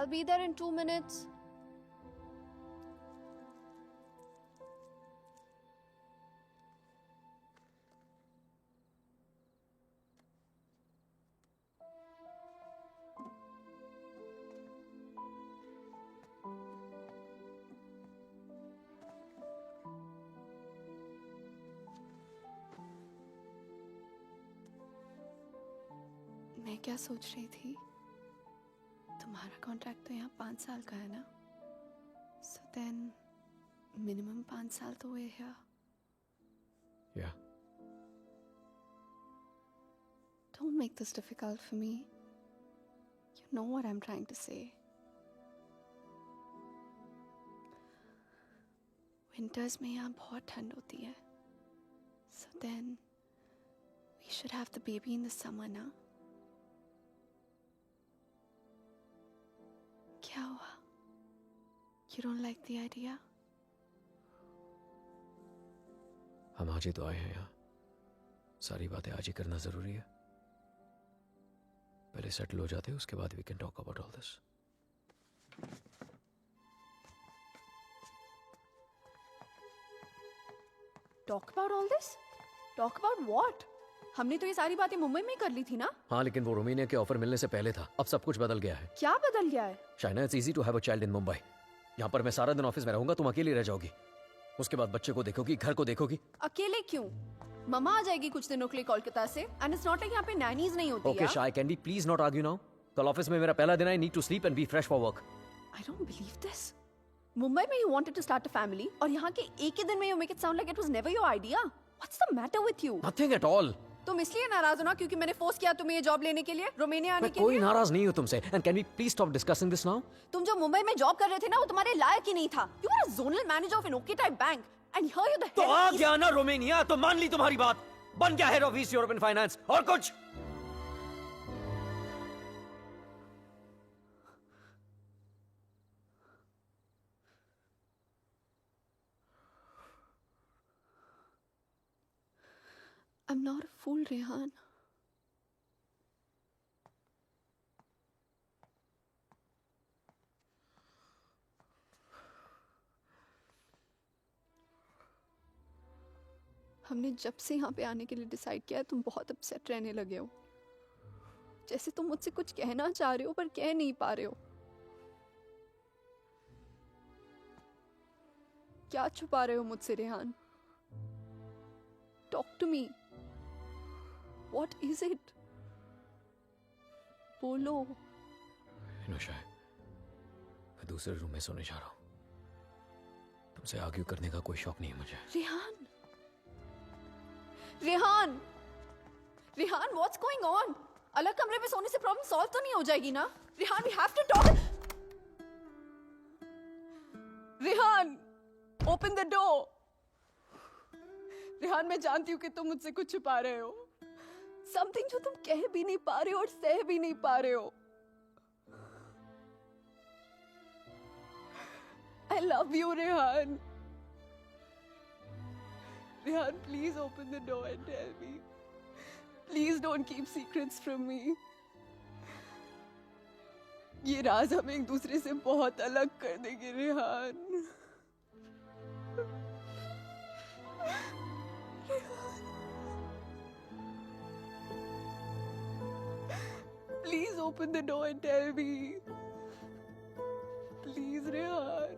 I'll be there in 2 minutes. मैं क्या सोच रही थी, तुम्हारा कॉन्ट्रैक्ट तो यहाँ 5 साल का है ना, so then minimum 5 साल तो हुए here. Yeah. Don't make this difficult for me. You know what I'm trying to say. Winters में यहाँ बहुत ठंड होती है, so then we should have the baby in the summer ना. क्या हुआ? You don't like the idea? हम आज ही तो आए हैं यहाँ, सारी बातें आज ही करना जरूरी है। पहले सेटल हो जाते हैं, उसके बाद we can talk about all this. Talk about all this? Talk about what? हमने तो ये सारी बातें मुंबई में ही कर ली थी ना? हाँ, लेकिन वो रोमेनिया के ऑफर मिलने से पहले था। अब सब कुछ बदल गया है। क्या बदल गया है? Shaina, it's easy to have a child in Mumbai. यहाँ पर मैं सारा दिन ऑफिस में रहूंगा, तुम अकेली रह जाओगी। उसके बाद बच्चे को देखोगी, घर को देखोगी। अकेले क्यों? मम्मा आ जाएगी कुछ दिनों के लिए कोलकाता से, एंड इट्स नॉट लाइक यहाँ पे नैनीज नहीं होती। ओके शाय, can we please not argue now? कल ऑफिस में मेरा पहला दिन है, I need to sleep and be fresh for work. I don't believe this. Mumbai में you wanted to start a family, और यहाँ के एक ही दिन में you make it sound like it was never your idea. What's the matter with you? Nothing at all. तुम इसलिए नाराज हो ना क्योंकि मैंने फोर्स किया तुम्हें ये जॉब लेने के लिए, रोमानिया आने के लिए? कोई नाराज नहीं हूँ तुमसे, and can we please stop discussing this now? तुम जो मुंबई में जॉब कर रहे थे ना, वो तुम्हारे लायक ही नहीं था। You are a zonal manager of an okay type bank, and here you the तो आ गया ना रोमानिया, तो मान ली तुम्हारी बात, बन गया head of east European finance. और कुछ? I'm not a fool, Rehan. हमने जब से यहाँ पे आने के लिए डिसाइड किया है, तुम बहुत अपसेट रहने लगे हो। जैसे तुम मुझसे कुछ कहना चाह रहे हो पर कह नहीं पा रहे हो। क्या छुपा रहे हो मुझसे, Rehan? Talk to me. What is it? बोलो। शाय, मैं दूसरे रूम में सोने जा रहा हूँ। तुमसे आर्ग्यू करने का कोई शौक नहीं है मुझे। Rehan, Rehan, Rehan, what's going on? अलग कमरे में सोने से प्रॉब्लम सॉल्व तो नहीं हो जाएगी ना? Rehan, we have to talk. Rehan, open the door. Rehan, मैं जानती हूँ कि तुम मुझसे कुछ छुपा रहे हो, समथिंग जो तुम कह भी नहीं पा रहे हो और सह भी नहीं पा रहे हो। I love you, Rehan. Rehan, please open the door and tell me. Please don't keep secrets from me. ये राज हमें एक दूसरे से बहुत अलग कर देंगे, Rehan. Please open the door and tell me. Please, Rehan.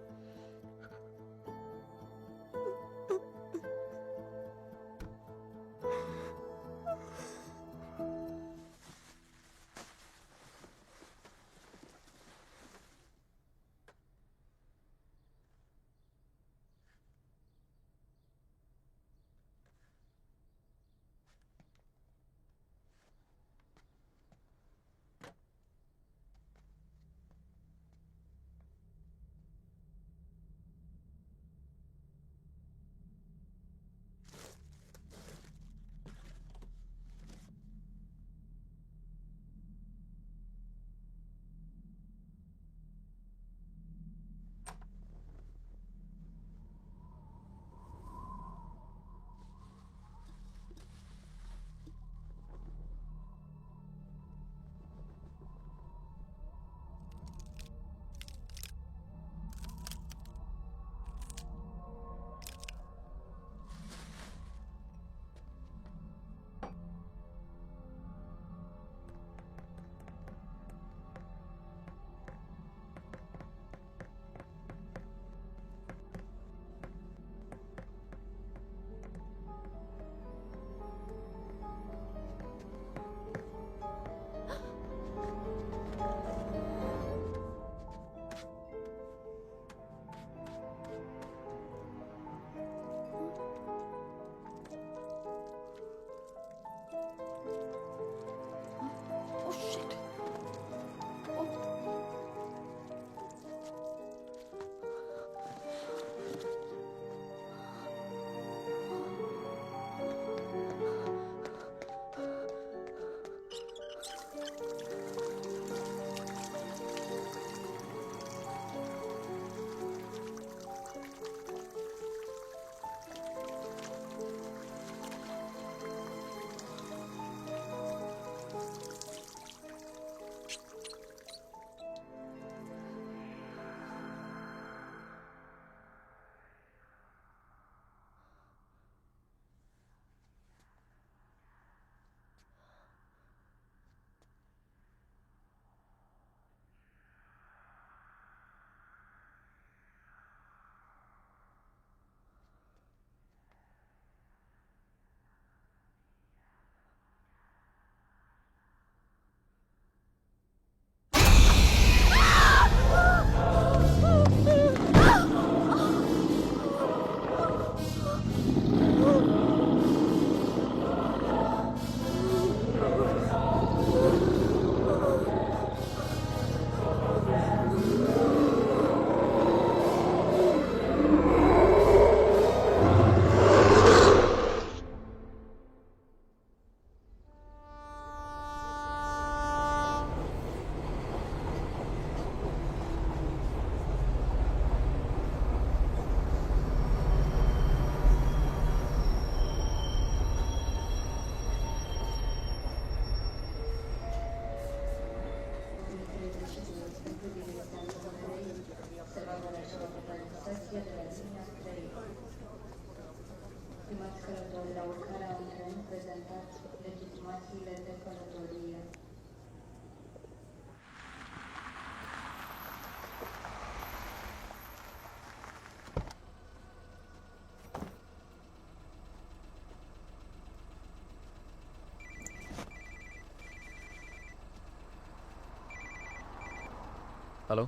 Hello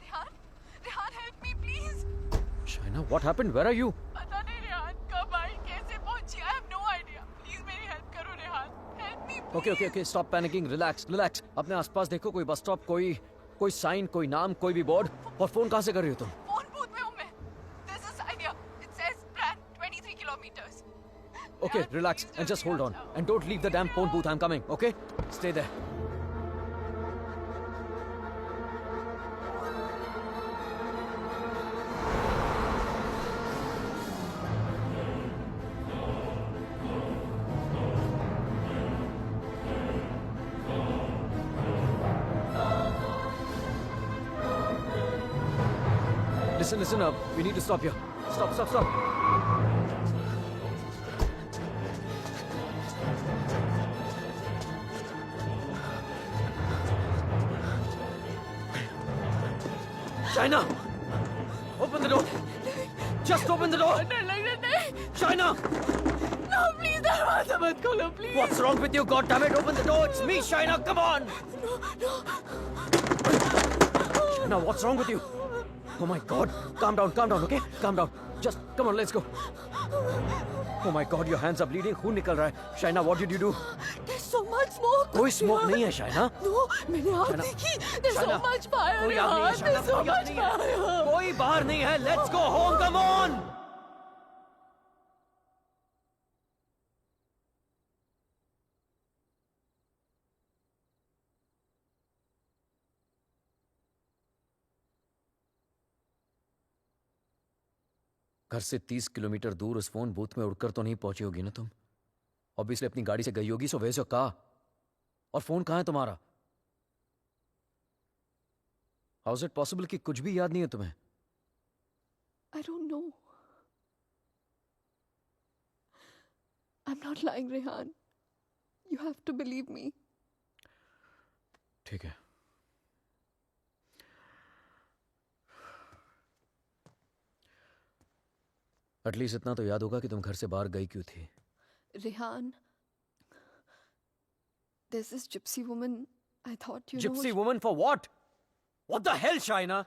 Rehan, Rehan help me please. Shaina, what happened? Where are you? पता नहीं रेहान कब आई, कैसे पहुंची, I have no idea. Please मेरी हेल्प करो Rehan, help me. Okay okay okay, stop panicking, relax relax. अपने आसपास देखो, कोई बस स्टॉप, कोई साइन, कोई नाम, कोई भी बोर्ड। और फोन कहाँ से कर रही हो तुम? फोन बूथ में हूं मैं। This is idea, it says brand 23 kilometres. Okay, relax and just hold on. And don't leave the damn phone booth. I'm coming, okay? Stay there. Listen up. We need to stop here. Stop. China! Open the door! Just open the door! डर लग रहा नहीं। China! No please दरवाजा मत खोलो please. What's wrong with you? God damn it! Open the door! It's me, China! Come on! China, what's wrong with you? Oh my God! Calm down, okay? Calm down. Just come on, let's go. Oh my God, your hands are bleeding. खून निकल रहा है. China, what did you do? There's so much smoke। कोई smoke नहीं है, China. No, मैंने आग China, देखी। There's so China, much fire कोई आग नहीं है, रेहान, China, there's so कोई आग much नहीं है. fire। कोई बाहर नहीं है. Let's go home. Come on. घर से 30 किलोमीटर दूर उस फोन बूथ में उड़कर तो नहीं पहुंची होगी ना तुम? ऑब्वियसली अपनी गाड़ी से गई होगी, सो वेयर योर कार? और फोन कहां है तुम्हारा? हाउ इज इट पॉसिबल कि कुछ भी याद नहीं है तुम्हें? I don't know. I'm not lying, Rehan. You have to believe me. ठीक है. एटलीस्ट इतना तो याद होगा कि तुम घर से बाहर गई क्यों थी. Rehan, there's this gypsy woman. I thought you Gypsy know. woman for what? What the hell, Shaina?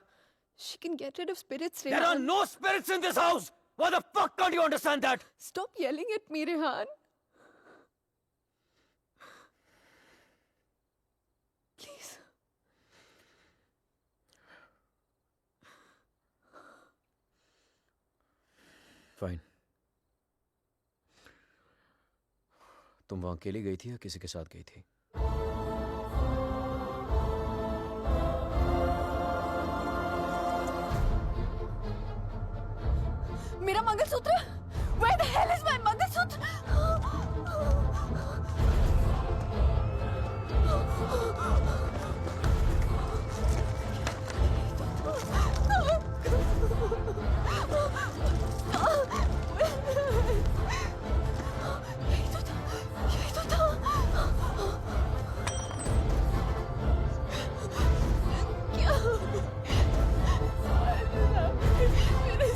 She can get rid of spirits, There are Rehan. no spirits in this house! Why the fuck can't you understand that? Stop yelling at me, Rehan. Please. Fine. तुम वहां अकेली गई थी या किसी के साथ गई थी? मेरा mangalsutra? Where the hell is my mangalsutra? यही तो था। क्या? मेरे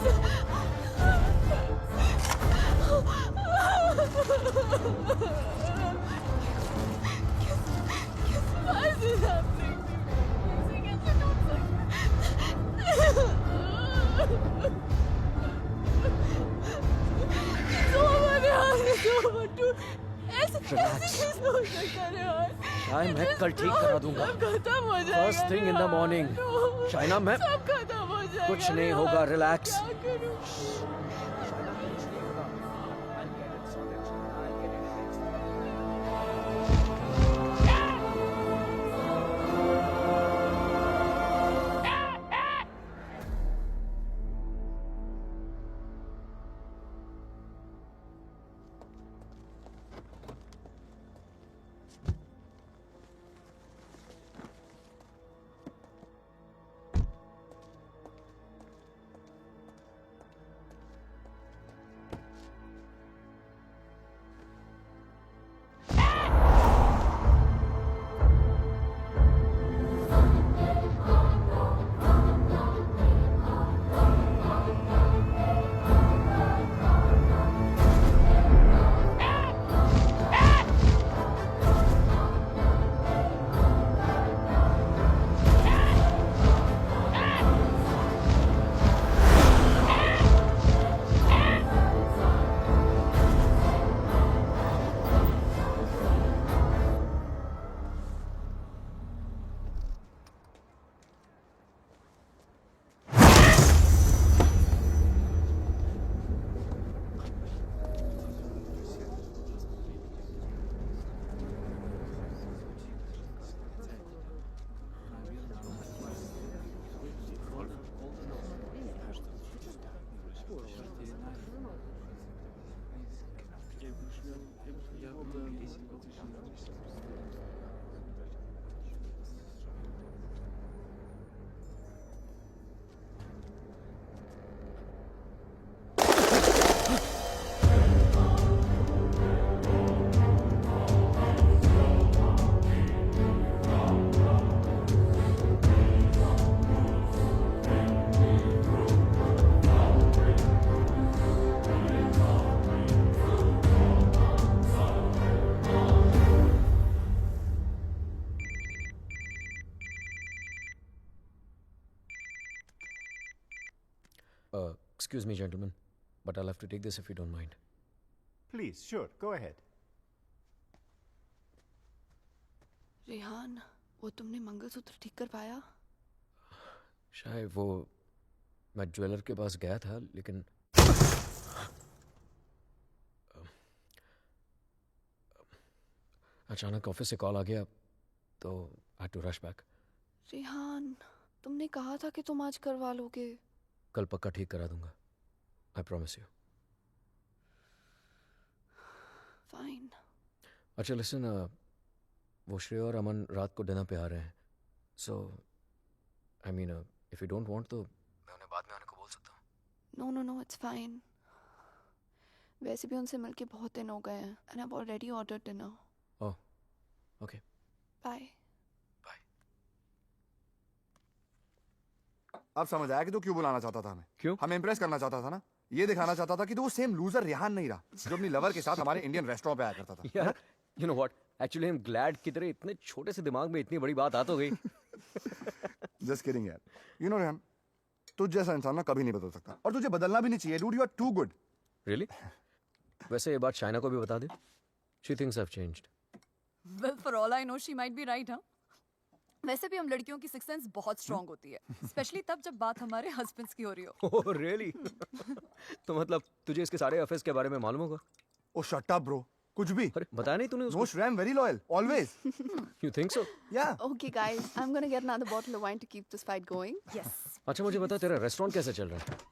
Why is this happening to me? ऐसे कैसे टूट सकते? It's over यार, it's over, dude. ऐसे कैसे हो सकता है यार? शायद मैं कल ठीक करा दूंगा. सब खत्म हो जाएगा। First thing in the morning. No. Shaina, मैं सब खत्म हो जाएगा। कुछ नहीं होगा, relax. क्या करूं? Excuse me, gentlemen, but I'll have to take this if you don't mind. Please, sure, go ahead. Rehan, वो तुमने मंगलसूत्र ठीक कर पाया? शायद वो मैं ज्वेलर के पास गया था लेकिन अचानक ऑफिस से कॉल आ गया तो I had to rush back. Rehan, तुमने कहा था कि तुम आज करवा लोगे. कल पक्का ठीक करा दूंगा. I promise you. फाइन. अच्छा लिसन, वो श्रेय और अमन रात को डिनर पे आ रहे हैं. So I mean if you don't want तो मैं उन्हें बाद में आने को बोल सकता हूँ. No no no, it's fine. वैसे भी उनसे मिलके बहुत दिन हो गए हैं and I have already ordered dinner. Oh okay. Bye. अब समझ आया कि तू क्यों बुलाना चाहता था हमें. क्यों? हमें इंप्रेस करना चाहता था ना. ये दिखाना चाहता था कि तू वो सेम लूजर रेहान नहीं रहा जो अपनी लवर के साथ हमारे इंडियन रेस्टोरेंट पे आया करता था. यार you know what, actually I am glad कि तेरे इतने छोटे से दिमाग में इतनी बड़ी बात आ तो गई. जस्ट किडिंग यार. यू नो रेहान, तुझ जैसा इंसान ना कभी नहीं बदल सकता और तुझे बदलना भी नहीं चाहिए. Dude, you are too good. Really? वैसे ये बात शाइना को भी बता दे. She thinks I have changed. Well, for all I know, she might be right, हाँ? वैसे भी हम लड़कियों की सिक्स सेंस बहुत स्ट्रांग होती है, स्पेशली तब जब बात हमारे हस्बैंड्स की हो रही हो. Oh really? तो मतलब तुझे इसके सारे अफेयर्स के बारे में मालूम होगा? ओ शट अप ब्रो. कुछ भी. अरे बताया नहीं तूने उसको? नो श्रेय, very loyal always. You think so? या. Okay guys, I'm gonna get another bottle of wine to keep this fight going. Yes. अच्छा मुझे बता, तेरा रेस्टोरेंट कैसे चल रहा है?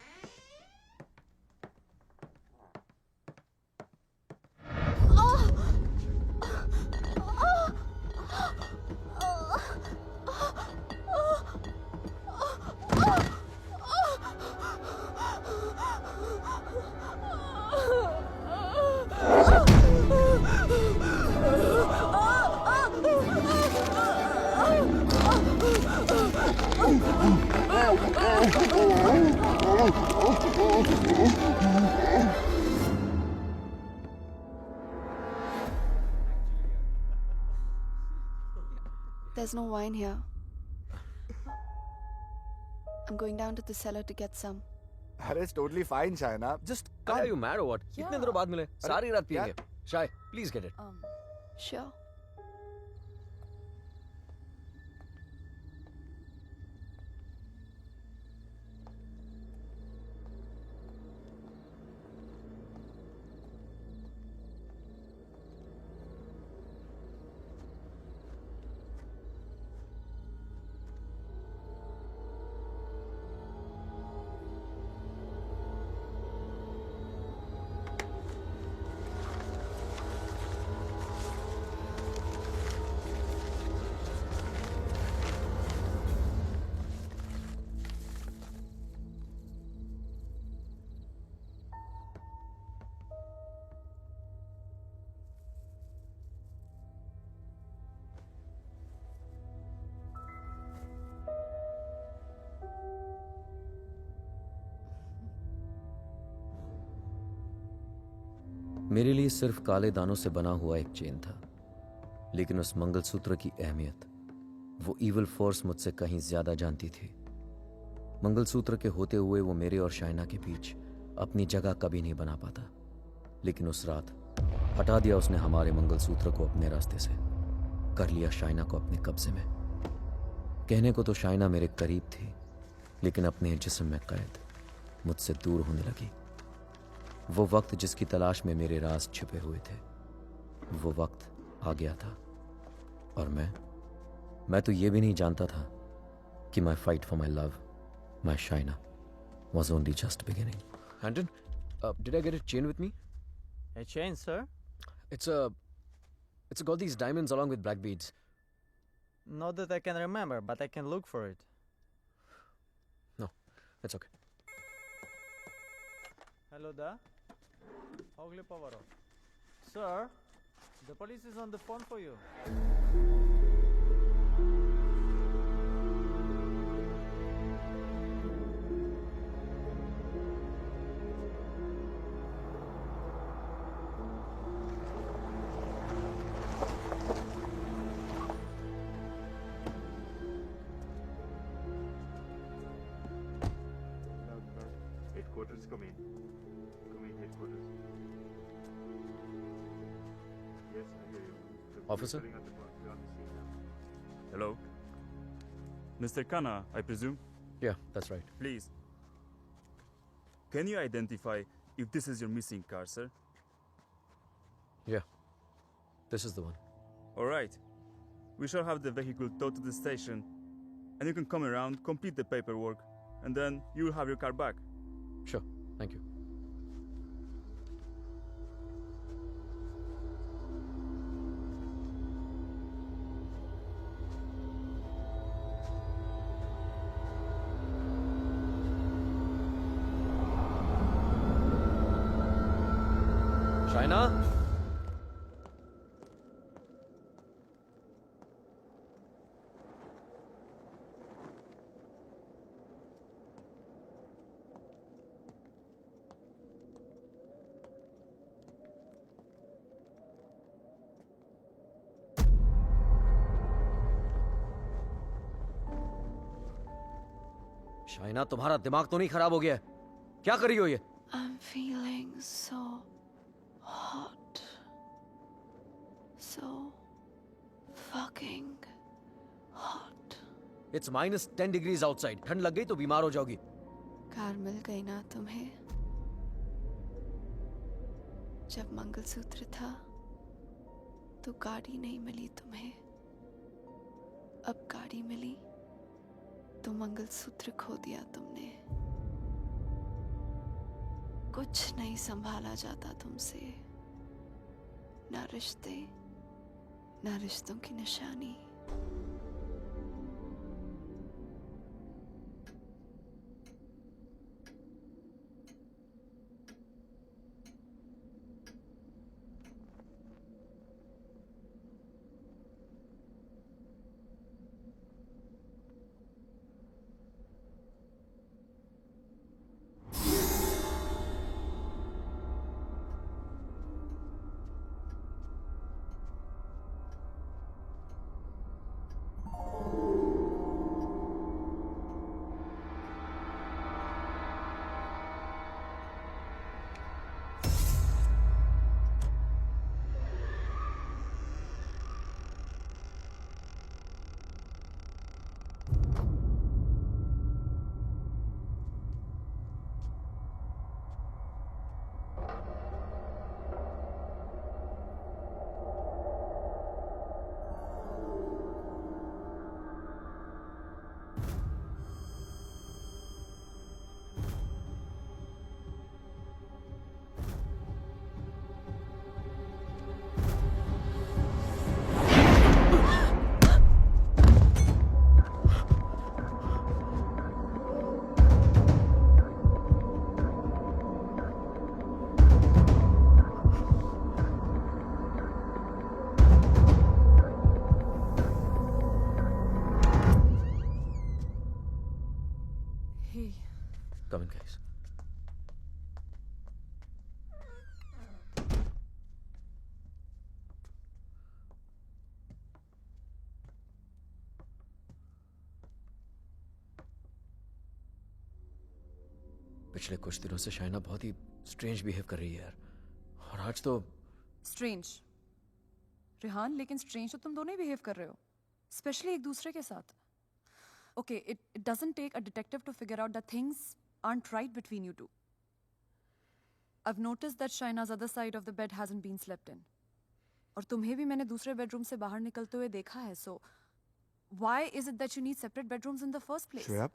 There's no wine here. I'm going down to the cellar to get some. अरे it's totally fine Shaina. Just Are you mad or what? Yeah. इतने दिनों बाद मिले, सारी रात यार. पिएंगे. शाय, प्लीज गेट इट. Sure. मेरे लिए सिर्फ काले दानों से बना हुआ एक चेन था, लेकिन उस मंगलसूत्र की अहमियत वो इविल फोर्स मुझसे कहीं ज्यादा जानती थी. मंगलसूत्र के होते हुए वो मेरे और शाइना के बीच अपनी जगह कभी नहीं बना पाता, लेकिन उस रात हटा दिया उसने हमारे मंगलसूत्र को अपने रास्ते से, कर लिया शाइना को अपने कब्जे में. कहने को तो शाइना मेरे करीब थी, लेकिन अपने जिस्म में कैद मुझसे दूर होने लगी. वो वक्त जिसकी तलाश में मेरे राज छिपे हुए थे, वो वक्त आ गया था. और मैं तो ये भी नहीं जानता था कि माई fight for my love, my Shaina, was only just beginning. Anton, did I get a chain with me? A chain, sir? It's got these diamonds along with black beads. Not that I can remember, but I can look for it. No, it's okay. Hello there. Ogli Pavaro. Sir, the police is on the phone for you. headquarters, come in. Come in, headquarters. Yes, I hear you. The police Officer? filling out the form. We're on the scene now. Hello? Mr. Khanna, I presume? Yeah, that's right. Please. Can you identify if this is your missing car, sir? Yeah, this is the one. Alright. We shall have the vehicle towed to the station, and you can come around, complete the paperwork, and then you will have your car back. Sure, thank you. Shaina? Shaina, तुम्हारा दिमाग तो नहीं खराब हो गया है? क्या कर रही हो ये? I'm feeling so hot. So fucking hot. It's -10 degrees outside. ठंड लग गई तो बीमार हो जाओगी. कार मिल गई ना तुम्हें? जब मंगलसूत्र था तो गाड़ी नहीं मिली तुम्हें. अब गाड़ी मिली तो मंगलसूत्र खो दिया तुमने. कुछ नहीं संभाला जाता तुमसे. ना रिश्ते, ना रिश्तों की निशानी. Come in, guys. पिछले कुछ दिनों से शाइना बहुत ही स्ट्रेंज बिहेव कर रही है यार. और आज तो स्ट्रेंज रिहान, लेकिन स्ट्रेंज तो तुम दोनों ही बिहेव कर रहे हो, स्पेशली एक दूसरे के साथ. Okay, it doesn't take a detective to figure out that things aren't right between you two. I've noticed that Shaina's other side of the bed hasn't been slept in. और तुम्हें भी मैंने दूसरे बेडरूम से बाहर निकलते हुए देखा है. So why is it that you need separate bedrooms in the first place? Shreya,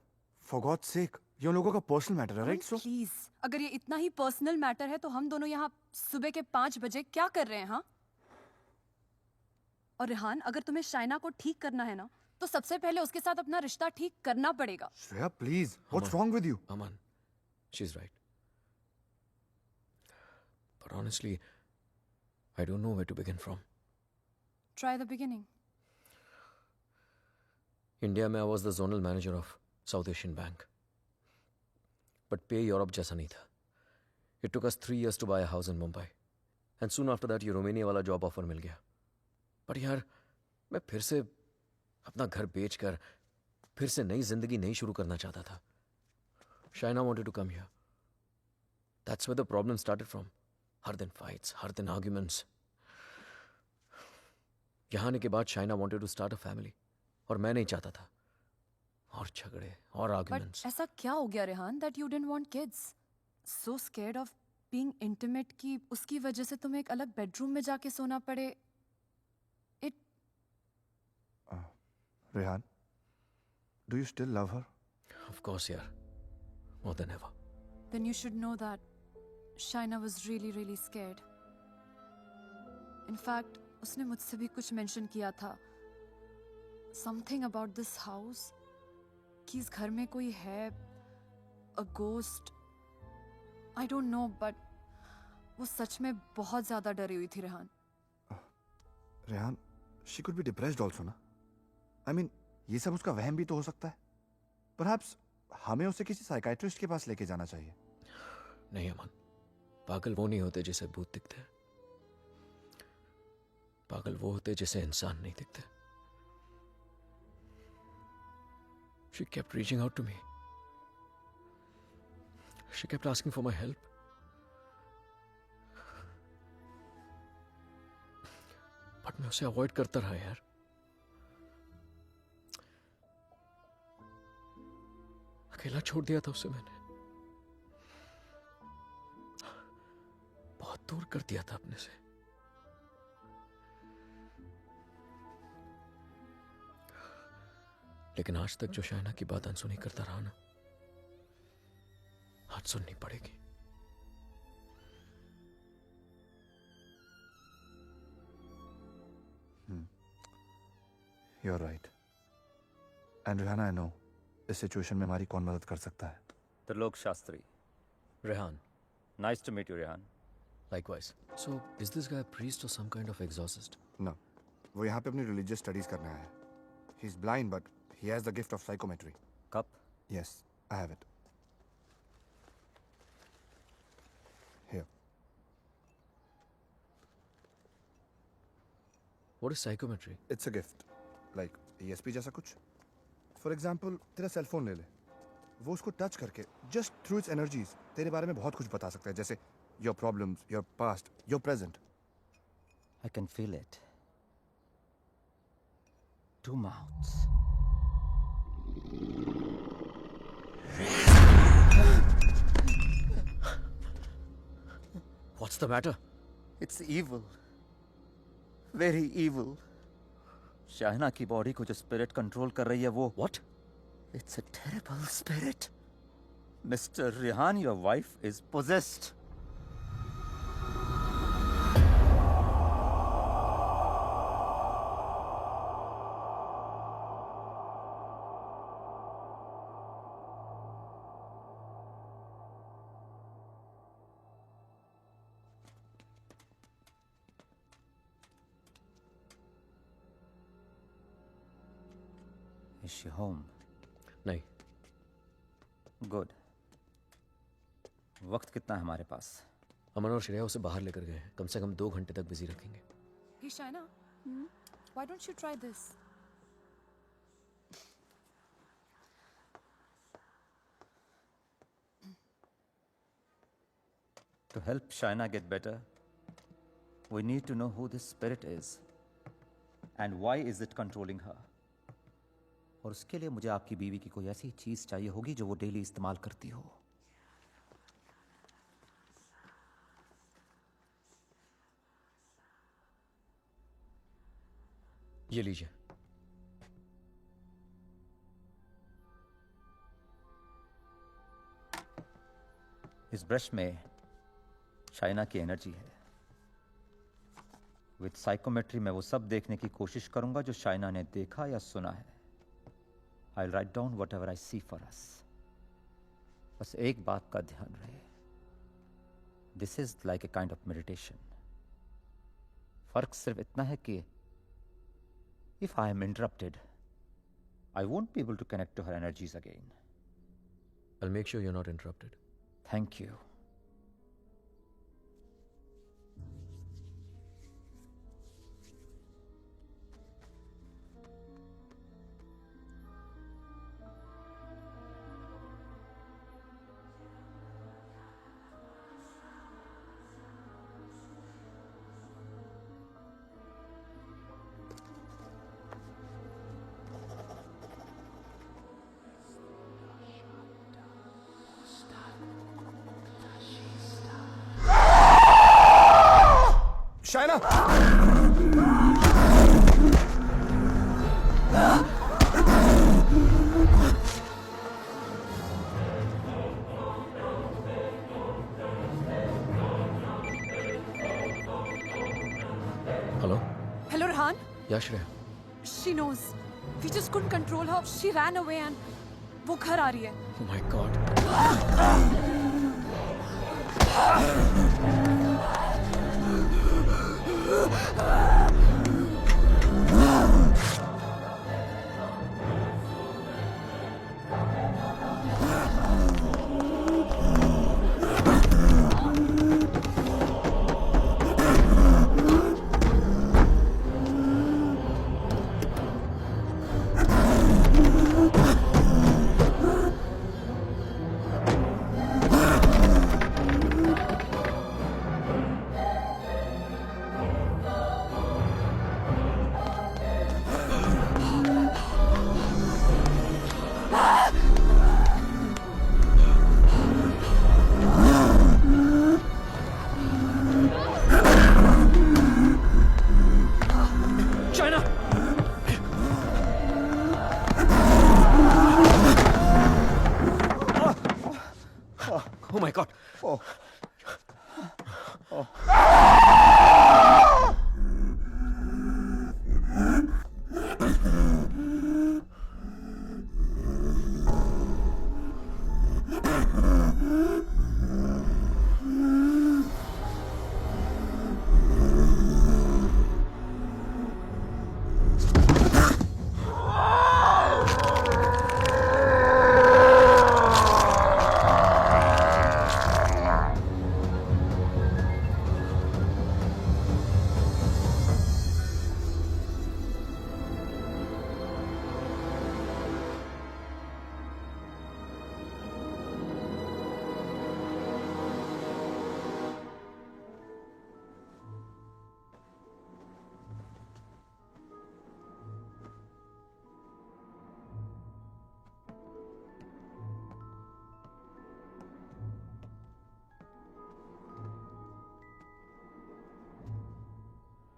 for God's sake, ये उन लोगों का पर्सनल मैटर है, राइट? सो प्लीज, अगर ये इतना ही पर्सनल मैटर है तो हम दोनों यहाँ सुबह के 5 बजे क्या कर रहे हैं? हाँ. और रिहान, अगर तुम्हें शाइना को ठीक करना है ना, तो सबसे पहले उसके साथ अपना रिश्ता ठीक करना पड़ेगा. Shreya, please, what's wrong with you? Aman, she's right. But honestly, I don't know where to begin from. Try the beginning. India में I was the zonal manager of South Asian Bank. But pay Europe जैसा नहीं था. It took us 3 years to buy a house in Mumbai. And soon after that, ये Romania वाला job offer मिल गया. But यार, मैं फिर से अपना घर बेचकर फिर से नई जिंदगी नहीं शुरू करना चाहता था. Shaina wanted to come here. That's where the problem started from. हर दिन fights, हर दिन arguments. यहाँ आने के बाद Shaina wanted to start a family. और मैं नहीं चाहता था. और झगड़े और But arguments. ऐसा क्या हो गया Rehan that you didn't want kids? So scared of being intimate कि उसकी वजह से तुम्हें एक अलग bedroom में जाके सोना पड़े. It Rehan, do you still love her? Of course, यार. More than ever. then you should know that Shaina was really really scared. In fact, उसने मुझसे भी कुछ mention किया था. Something about this house. कि इस घर में कोई है. A ghost. I don't know, but वो सच में बहुत ज़्यादा डरी हुई थी Rehan. Rehan, she could be depressed also ना. I mean, ये सब उसका वहम भी तो हो सकता है. Perhaps हमें उसे किसी साइकाइट्रिस्ट के पास लेके जाना चाहिए. नहीं अमन, पागल वो नहीं होते जिसे भूत दिखते हैं. पागल वो होते जिसे इंसान नहीं दिखते. She kept reaching out to me. She kept asking for my help. But मैं उसे अवॉइड करता रहा यार. अकेला छोड़ दिया था उसे मैंने. बहुत दूर कर दिया था अपने से. लेकिन आज तक जो शाइना की बात अनसुनी करता रहा ना, आज सुननी पड़ेगी. You're right. And Rihanna, I know इस सिचुएशन में हमारी कौन मदद कर सकता है. Trilok Shastri. Rehan, Nice to meet you, Rehan. likewise. So, is this guy a priest or some kind of exorcist? No, वो यहाँ पे अपनी religious studies करने आया है. He's blind, but he has the gift of psychometry. Cup? Yes, I have it. Here. What is psychometry? It's a gift. Like ESP जैसा कुछ. For example, तेरा सेल फोन ले ले. वो उसको टच करके just through its energies तेरे बारे में बहुत कुछ बता सकता है. जैसे your problems, your past, your present. I can feel it. Two mouths. What's the matter? It's evil. Very evil. शाहना की बॉडी को जो स्पिरिट कंट्रोल कर रही है वो What? It's a terrible spirit. Mr. Rehan, your wife is possessed. Is she home? नहीं. Good. वक्त कितना है हमारे पास? अमन और श्रेया उसे बाहर लेकर गए हैं. कम से कम 2 घंटे तक बिजी रखेंगे. Hey Shaina, why don't you try this? To help Shaina get better, we need to know who this spirit is and why is it controlling her. और उसके लिए मुझे आपकी बीवी की कोई ऐसी चीज चाहिए होगी जो वो डेली इस्तेमाल करती हो. ये लीजिए. इस ब्रश में शाइना की एनर्जी है. विद साइकोमेट्री में वो सब देखने की कोशिश करूंगा जो शाइना ने देखा या सुना है. I'll write down whatever I see for us. बस एक बात का ध्यान रहे. This is like a kind of meditation. फर्क सिर्फ इतना है कि if I am interrupted, I won't be able to connect to her energies again. I'll make sure you're not interrupted. Thank you. Shaina! Hello Hello, Rehan. या Shreya? She knows. We just couldn't control her. She ran away and वो घर आ रही है. Oh my God. China! Oh my God. Oh.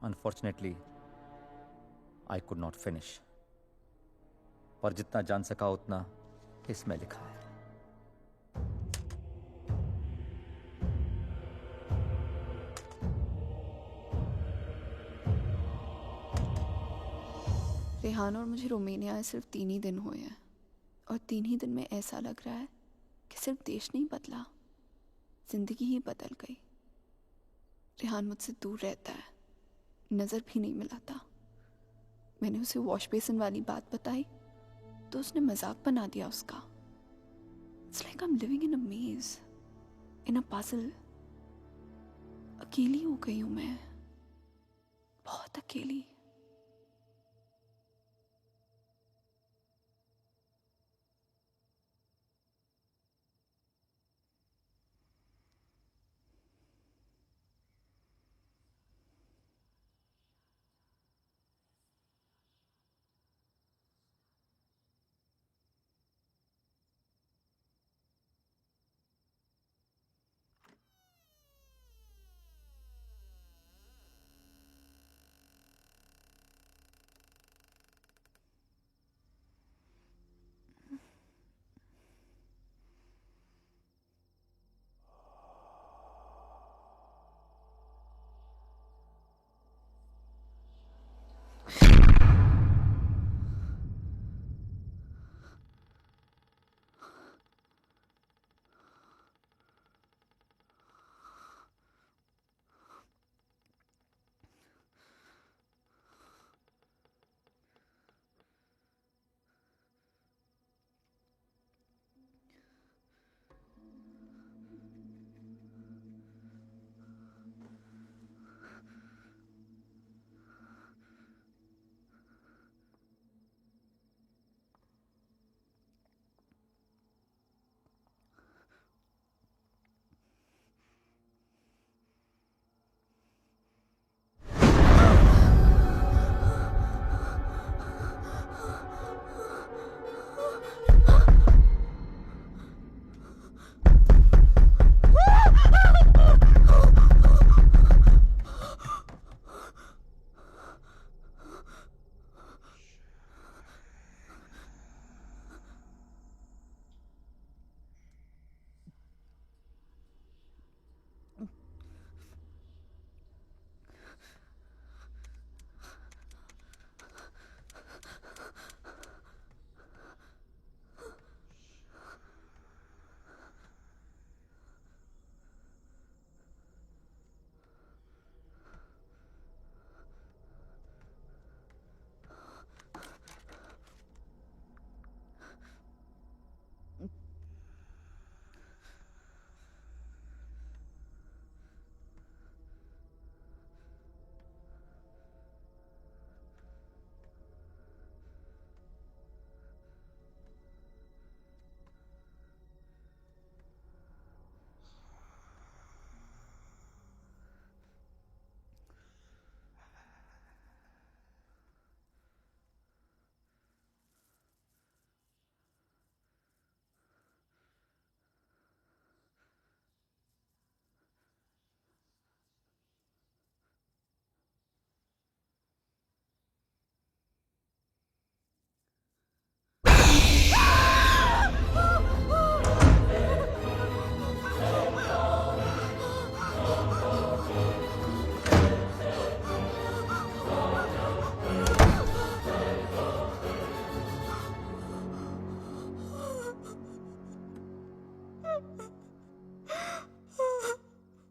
Unfortunately, I could not finish. पर जितना जान सका उतना इसमें लिखा है. रेहान और मुझे रोमानिया आए सिर्फ 3 ही दिन हुए हैं और 3 ही दिन में ऐसा लग रहा है कि सिर्फ देश नहीं बदला, जिंदगी ही बदल गई। रेहान मुझसे दूर रहता है, नज़र भी नहीं मिलाता। मैंने उसे वॉश बेसिन वाली बात बताई तो उसने मजाक बना दिया उसका। It's like I am living in a maze, in a puzzle. अकेली हो गई हूँ मैं, बहुत अकेली।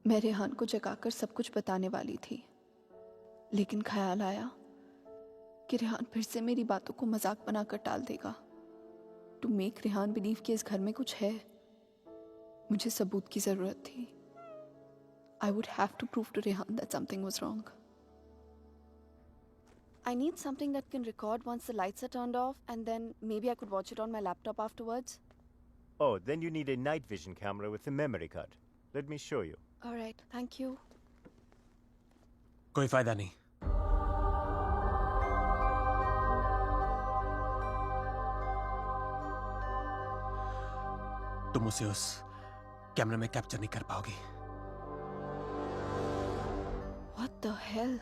मैं रेहान को जगाकर सब कुछ बताने वाली थी, लेकिन ख्याल आया कि रेहान फिर से मेरी बातों को मजाक बनाकर टाल देगा। टू मेक रेहान बिलीव कि इस घर में कुछ है, मुझे सबूत की जरूरत थी। I would have to prove to Rehan that something was wrong. I need something that can record once the lights are turned off, and then maybe I could watch it on my laptop afterwards. Oh, then you need a night vision camera with a memory card. Let me show you. All right, thank you. कोई फायदा नहीं। तुम उसे उस camera में capture नहीं कर पाओगी। What the hell?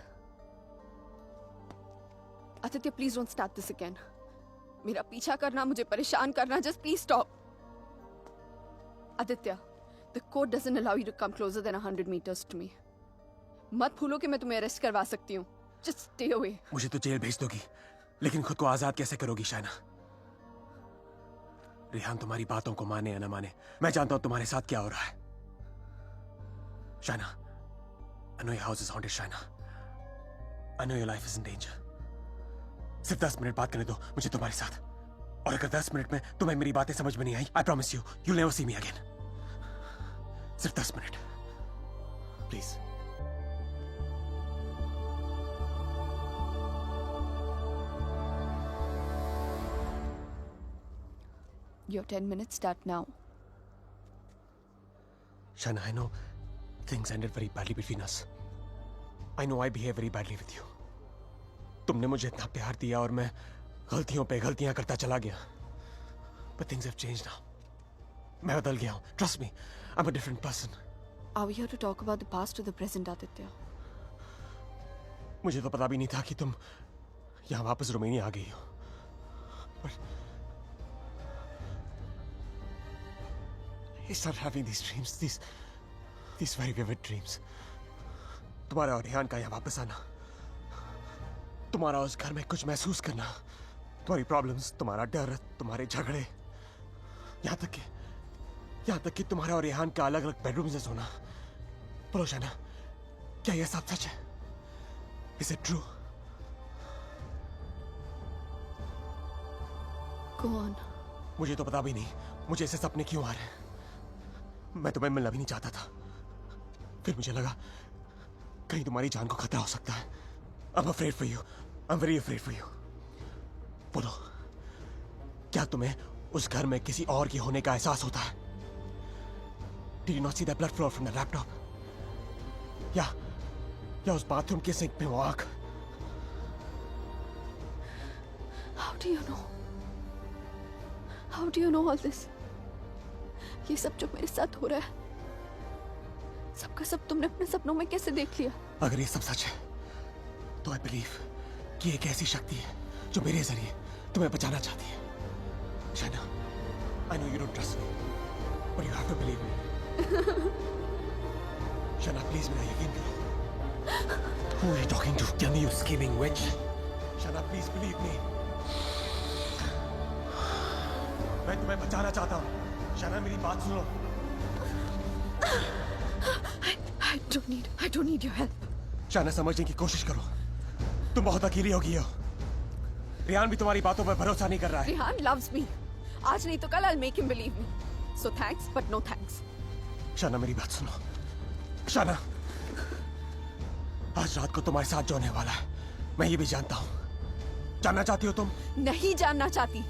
Aditya, please don't start this again. मेरा पीछा करना, मुझे परेशान करना, just please stop. Aditya, the code doesn't allow you to come closer than 100 meters to me. मत भूलो कि मैं तुम्हें अरेस्ट करवा सकती हूँ. Just stay away. मुझे तो जेल भेज दोगी, लेकिन खुद को आजाद कैसे करोगी शाइना? रेहान तुम्हारी बातों को माने या न माने, मैं जानता हूं तुम्हारे साथ क्या हो रहा है। Shaina, I know your house is haunted, Shaina. I know your life is in danger. सिर्फ 10 मिनट बात करने दो मुझे तुम्हारे साथ, और अगर 10 मिनट में तुम्हें मेरी बातें समझ में नहीं आई, I promise you, you'll never see me again. सिर्फ 10 minute, please. Your 10 minutes start now. Shaina, I know things ended very badly between us. I know I behave very badly with you. तुमने मुझे इतना प्यार दिया और मैं गलतियों पे गलतियां करता चला गया। But things have changed now. मैं बदल गया हूँ. Trust me, I'm a different person. Are we here to talk about the past or the present, Aditya? मुझे तो पता भी नहीं था कि तुम यहाँ वापस रोमानिया आ गई हो। But I started having these dreams, these very vivid dreams. तुम्हारा और रेहान का यहाँ वापस आना, तुम्हारा उस घर में कुछ महसूस करना, तुम्हारी प्रॉब्लम्स, तुम्हारा डर, तुम्हारे झगड़े, यहाँ तक कि तुम्हारा और रेहान का अलग अलग बेडरूम में सोना। बोलो शाइना, क्या यह सब सच है? Is it true? Go on. मुझे तो पता भी नहीं मुझे ऐसे सपने क्यों आ रहे हैं। मैं तुम्हें मिलना भी नहीं चाहता था, फिर मुझे लगा कहीं तुम्हारी जान को खतरा हो सकता है। I'm afraid for you. I'm very afraid for you. बोलो, क्या तुम्हें उस घर में किसी और की होने का एहसास होता है? Did you not see that blood flow from the laptop? या उस बाथरूम के सिंक में वो आंख? How do you know? How do you know all this? ये सब जो मेरे साथ हो रहा है, सबका सब तुमने अपने सपनों में कैसे देख लिया? अगर ये सब सच है, तो I believe कि एक ऐसी शक्ति है जो मेरे जरिए तुम्हें बचाना चाहती है। Shaina, I know you don't trust me, but you have to believe me. Shaina, please मेरा यकीन करो। Who are you talking to? Tell me, you scheming witch. Shaina, please believe me. मैं तुम्हें बचाना चाहता हूँ। शाइना, मेरी बात सुनो। I don't need your help. Shaina, समझने की कोशिश करो। तुम बहुत अकेली हो गई हो। रेहान भी तुम्हारी बातों पर भरोसा नहीं कर रहा है। Rehan loves me. आज नहीं तो कल I'll make him believe me. So thanks, but no thanks. Shaina, मेरी बात सुनो। शाइना, आज रात को तुम्हारे साथ जो होने वाला है, मैं ये भी जानता हूँ। जानना चाहती हो तुम? नहीं जानना चाहती।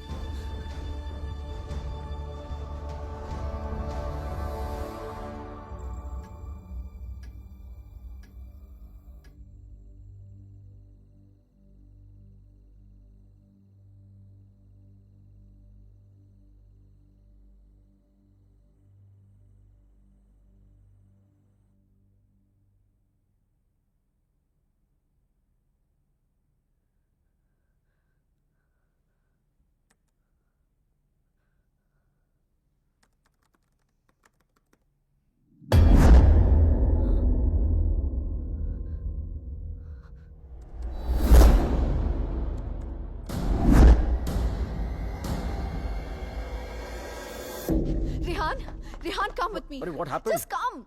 Rehan, come with me. What happened? Just come.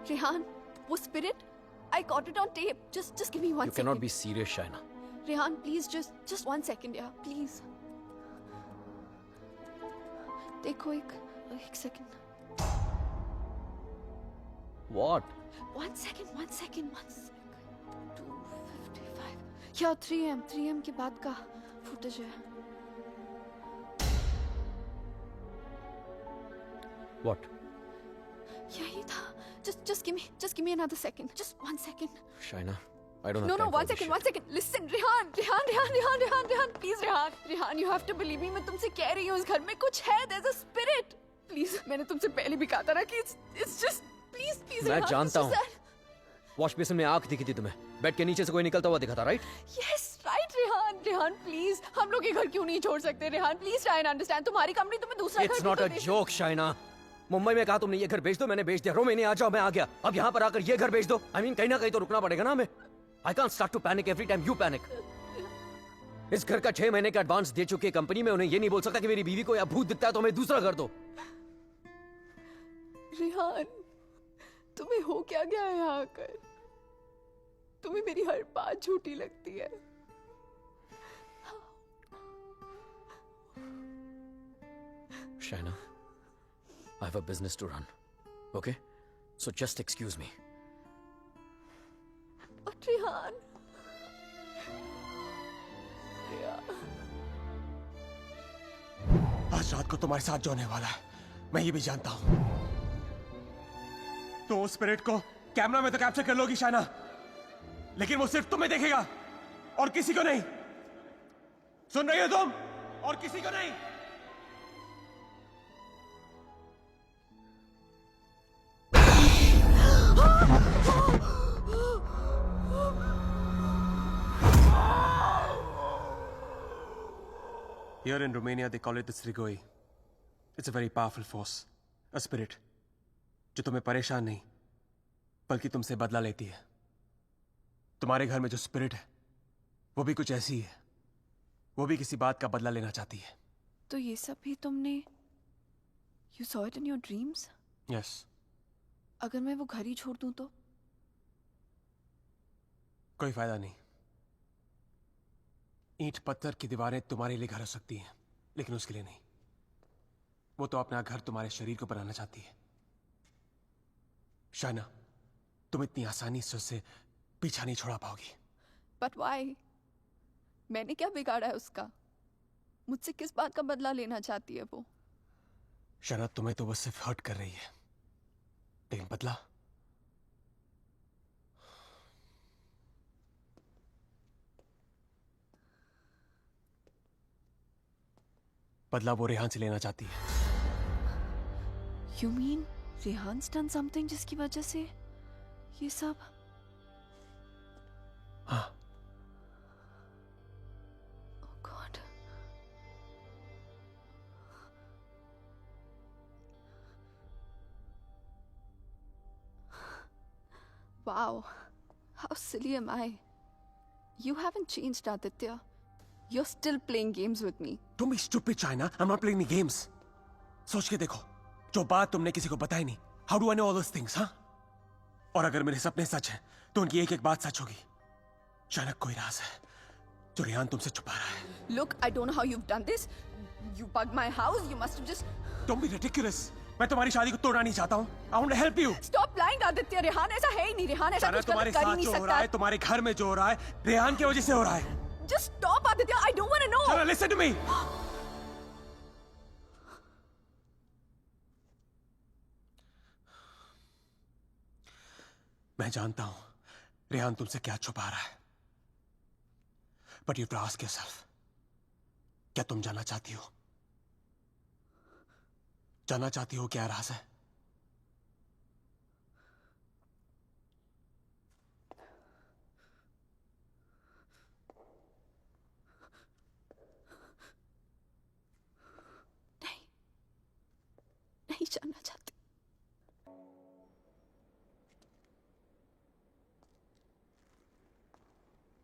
Rehan, वो spirit, I got it on tape. Just give me one You second. cannot be serious, Shaina. Rehan, please, just 1 second, yeah, please. देखो एक second. What? 1 second. 2:55. Yeah, 3 am के बाद का footage है. What? यही था. Just give me another second. Just 1 second. Shaina, I don't have No, time for 1 this second, shit. 1 second. Listen, Rehan, please, Rehan, you have to believe me. मैं तुमसे कह रही हूँ, इस घर में कुछ है. There's a spirit. Please, मैंने तुमसे पहले भी कहा था ना कि it's just, please, मैं Rehan, जानता it's हूँ. just that. वॉश बेसिन में आंख दिखी थी तुम्हें. बेड के नीचे से कोई निकलता हुआ दिखा था, right? Yes, right, Rehan, please. हम लोग ये घर क्यों नहीं छोड़ सकते, Rehan? Please try and understand. तुम्हारी कंपनी तुम्हें दूसरा घर It's भी not तो a they- joke, Shaina. Mumbai में कहा तुमने ये घर बेच दो, मैंने बेच दिया. रोमेनिया आ जाओ, मैं आ गया. अब यहाँ पर आकर ये घर बेच दो. I mean, कहीं ना कहीं तो रुकना पड़ेगा ना हमें. I can't start to panic every time you panic. इस घर का 6 महीने का एडवांस दे चुकी है कंपनी में. उन्हें ये नहीं बोल सकता कि मेरी बीवी को या भूत दिखता है तो हमें दूसरा घर दो. रेहान, तुम्हें हो क्या गया है यहाँ आकर? तुम्हें मेरी हर बात झूठी लगती है. Shaina, I have a business to run. Okay? So just excuse me. और रेहान, आज रात को तुम्हारे साथ जो होने वाला है, मैं ये भी जानता हूं. तो उस स्पिरिट को कैमरा में तो कैप्चर कर लोगी शाइना, लेकिन वो सिर्फ तुम्हें देखेगा और किसी को नहीं. सुन रही हो तुम? और किसी को नहीं. Here in Romania, they call it the Strigoi. It's a very powerful force, a spirit, जो तुम्हें परेशान नहीं, बल्कि तुमसे बदला लेती है. तुम्हारे घर में जो स्पिरिट है, वो भी कुछ ऐसी है. वो भी किसी बात का बदला लेना चाहती है. तो ये सब भी तुमने You saw it in your dreams? Yes. अगर मैं वो घर ही छोड़ दूं तो? कोई फायदा नहीं. ईंट पत्थर की दीवारें तुम्हारे लिए घर हो सकती हैं, लेकिन उसके लिए नहीं. वो तो अपना घर तुम्हारे शरीर को बनाना चाहती है. शाइना, तुम इतनी आसानी से उससे पीछा नहीं छोड़ा पाओगी. But why? मैंने क्या बिगाड़ा है उसका? मुझसे किस बात का बदला लेना चाहती है वो? शाइना, तुम्हें तो वो सिर्फ हर्ट कर रही है, लेकिन बदला? बदला वो रेहान से लेना चाहती है. You mean Rehan's done something जिसकी वजह से ये सब? हाँ. Oh God. Wow. How silly am I? You haven't changed, Aditya. You're still playing games with me. Don't be stupid, China. I'm not playing any games. सोच के देखो, जो बात तुमने किसी को बताई नहीं. How do I know all those things, हाँ? और अगर मेरे सपने सच हैं, तो उनकी एक एक बात सच होगी. China, कोई राज है, जो रेहान तुमसे छुपा रहा है. Look, I don't know how you've done this. You bugged my house. You must have just... Don't be ridiculous. मैं तुम्हारी शादी को तोड़ना नहीं चाहता हूँ. I want to help you. Stop lying, Aditya. Rehan ऐसा है ही नहीं. रेहान ऐसा China, कुछ तुम्हारे गलत कर ही साथ नहीं जो हो रहा सकता. है, तुम्हारे घर में जो हो रहा है, रेहान की वजह से हो रहा है. Just stop, Aditya. I don't want to know. China, listen to me. मैं जानता हूं रेहान तुमसे क्या छुपा रहा है. But you have to ask yourself, क्या तुम जानना चाहती हो? जानना चाहती हो क्या राज है? नहीं जानना चाहती.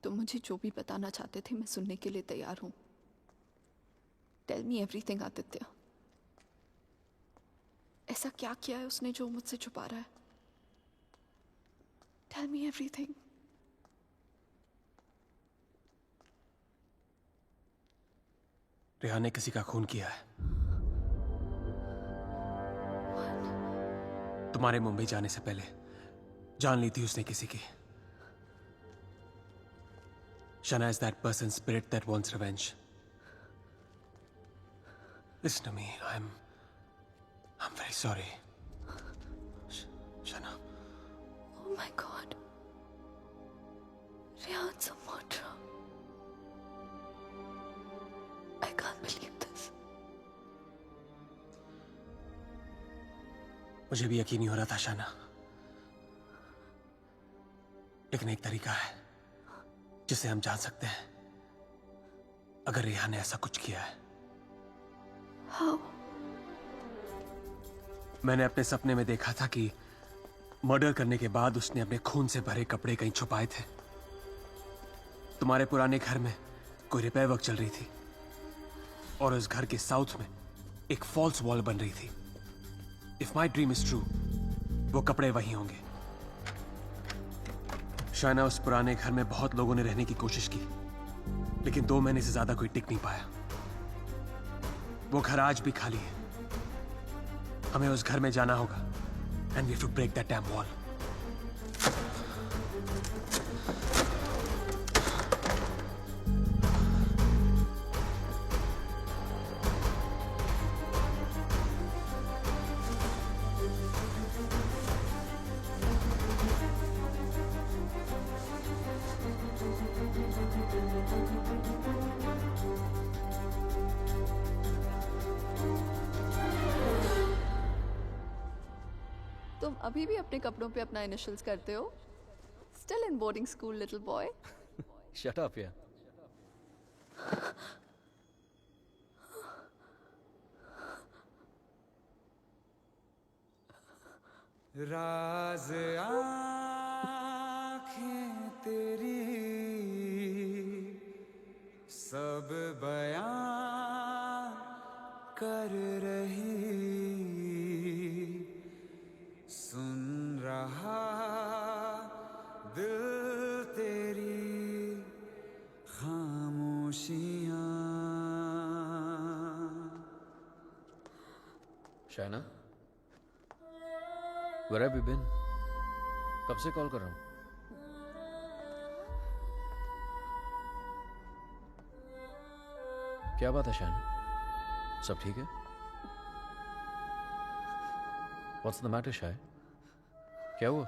तुम मुझे जो भी बताना चाहते थे मैं सुनने के लिए तैयार हूं. Tell me everything, Aditya. ऐसा क्या किया है उसने जो मुझसे छुपा रहा है? Tell me everything. रेहान ने किसी का खून किया है। तुम्हारे मुंबई जाने से पहले जान ली थी उसने किसी की। Shana is that person's spirit that wants revenge. Listen to me. I'm very sorry. Shana. Oh my God. Rehan's a murderer. I can't believe this. मुझे भी यकीन नहीं हो रहा था शाना, लेकिन एक तरीका है जिसे हम जान सकते हैं अगर रेहान ने ऐसा कुछ किया है। How? मैंने अपने सपने में देखा था कि मर्डर करने के बाद उसने अपने खून से भरे कपड़े कहीं छुपाए थे। तुम्हारे पुराने घर में कोई रिपेयर वर्क चल रही थी और उस घर के साउथ में एक फॉल्स वॉल बन रही थी। If my dream is true, वो कपड़े वहीं होंगे। शायना, उस पुराने घर में बहुत लोगों ने रहने की कोशिश की, लेकिन 2 महीने से ज्यादा कोई टिक नहीं पाया। वो घर आज भी खाली है। हमें उस घर में जाना होगा and we have to break that damn wall. तुम अभी भी अपने कपड़ों पे अपना इनिशियल्स करते हो? Still in boarding school, little boy. Shut up, yeah. राज आँखें तेरी सब बयां कर रही, सुन रहा दिल तेरी खामोशियां। Shaina, where have you been? कब से कॉल कर रहा हूं? क्या बात है शायना? सब ठीक है? What's the matter, शाय? क्या हुआ?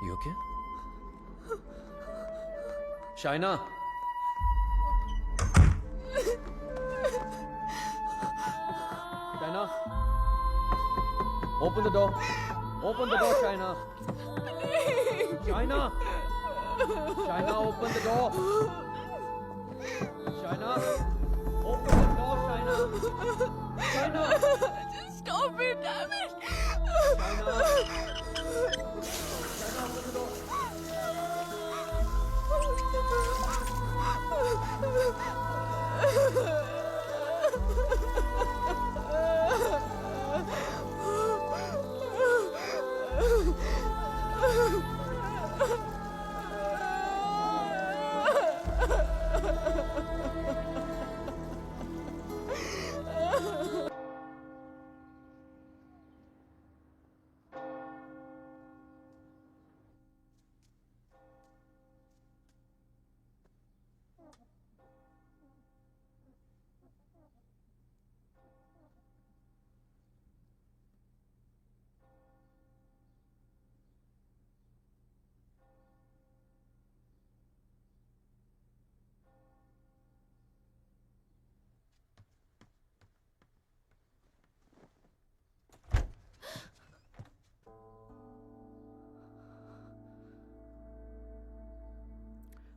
You okay? Shaina! Shaina! Open the door! Open the door, Shaina! Shaina! Shaina, open the door! Shaina! Open the door, Shaina! Shaina! Just stop it, damn it! Shaina! Shaina, open the door!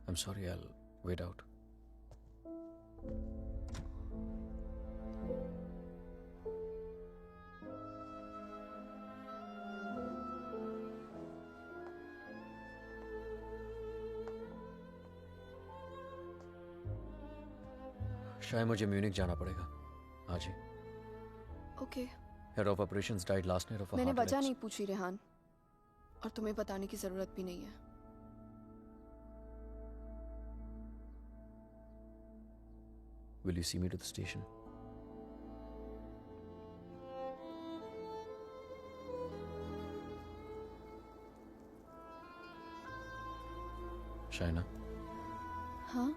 I'm sorry, I'll wait out. शायद मुझे Munich जाना पड़ेगा आज ही। Okay. Head of operations died last night of a मैंने heart वजह collapse. नहीं पूछी रेहान। और तुम्हें बताने की जरूरत भी नहीं है। Will you see me to the station? Shaina, हाँ,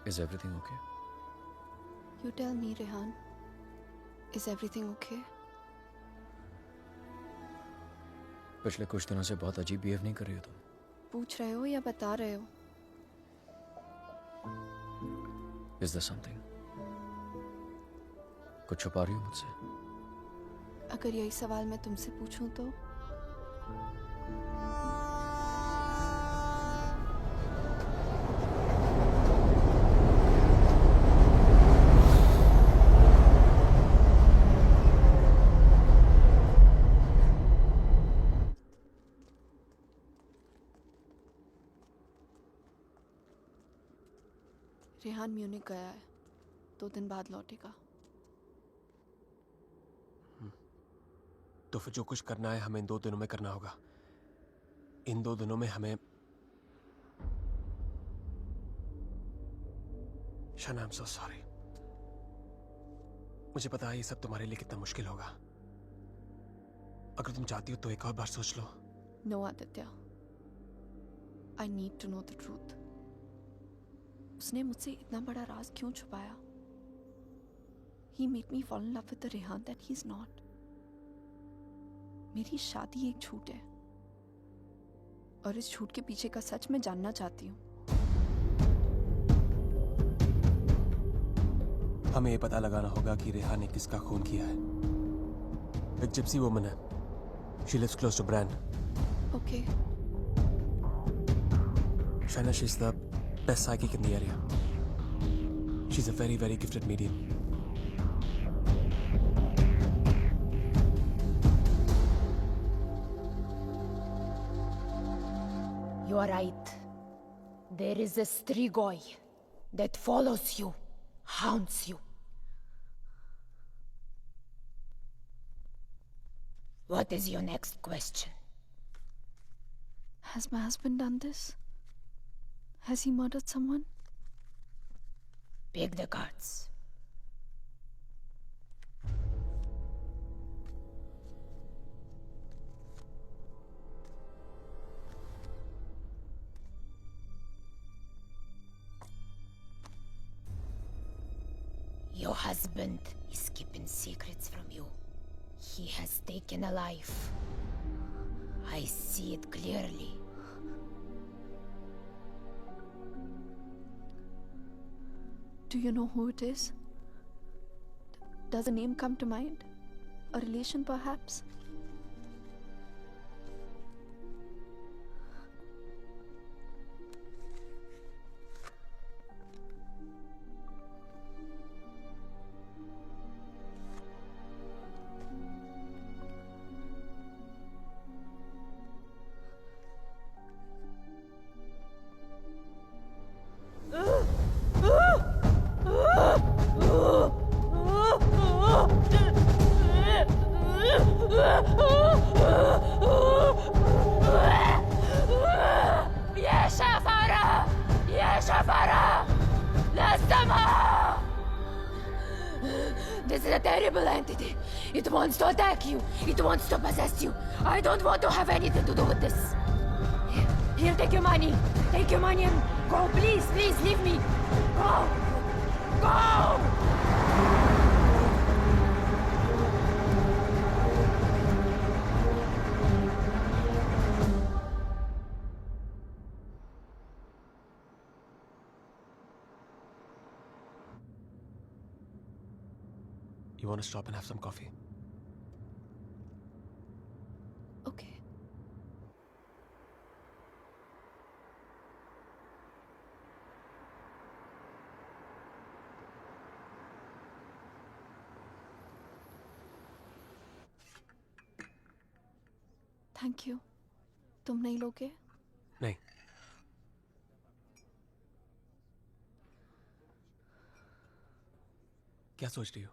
is everything okay? you tell me, Rehan, is everything okay? पिछले कुछ दिनों से बहुत अजीब बिहेव नहीं कर रही हो तुम। पूछ रहे हो या बता रहे हो? Is there something? कुछ छुपा रही हो मुझसे? अगर यही सवाल मैं तुमसे पूछूं तो? रेहान म्यूनिक गया है, 2 दिन बाद लौटेगा। तो फिर जो कुछ करना है हमें इन 2 दिनों में करना होगा। इन 2 दिनों में हमें शाना, I'm so sorry। मुझे पता है ये सब तुम्हारे लिए कितना मुश्किल होगा। अगर तुम चाहती हो तो एक और बार सोच लो। No, Aditya, I need to know the truth। उसने मुझसे इतना बड़ा राज क्यों छुपाया? He made me fall in love with the Rehan that he's not। मेरी शादी एक झूठ है और इस झूठ के पीछे का सच मैं जानना चाहती हूँ। हमें ये पता लगाना होगा कि रेहान ने किसका खून किया है। एक जिप्सी वुमन है। She lives close to Bran। Okay, Shaina, she's the best psychic in the area। She's a very, very gifted medium। You are right. There is a Strigoi that follows you, haunts you. What is your next question? has my husband done this? Has he murdered someone? Pick the cards. Your husband is keeping secrets from you. He has taken a life. I see it clearly. Do you know who it is? Does a name come to mind? A relation, perhaps? This is a terrible entity. It wants to attack you. It wants to possess you. I don't want to have anything to do with this. Here, take your money. Take your money and go. Please, please, leave me. Go. Go! You want to stop and have some coffee? Okay. Thank you. तुम नहीं लोगे? नहीं। क्या सोच रही हो?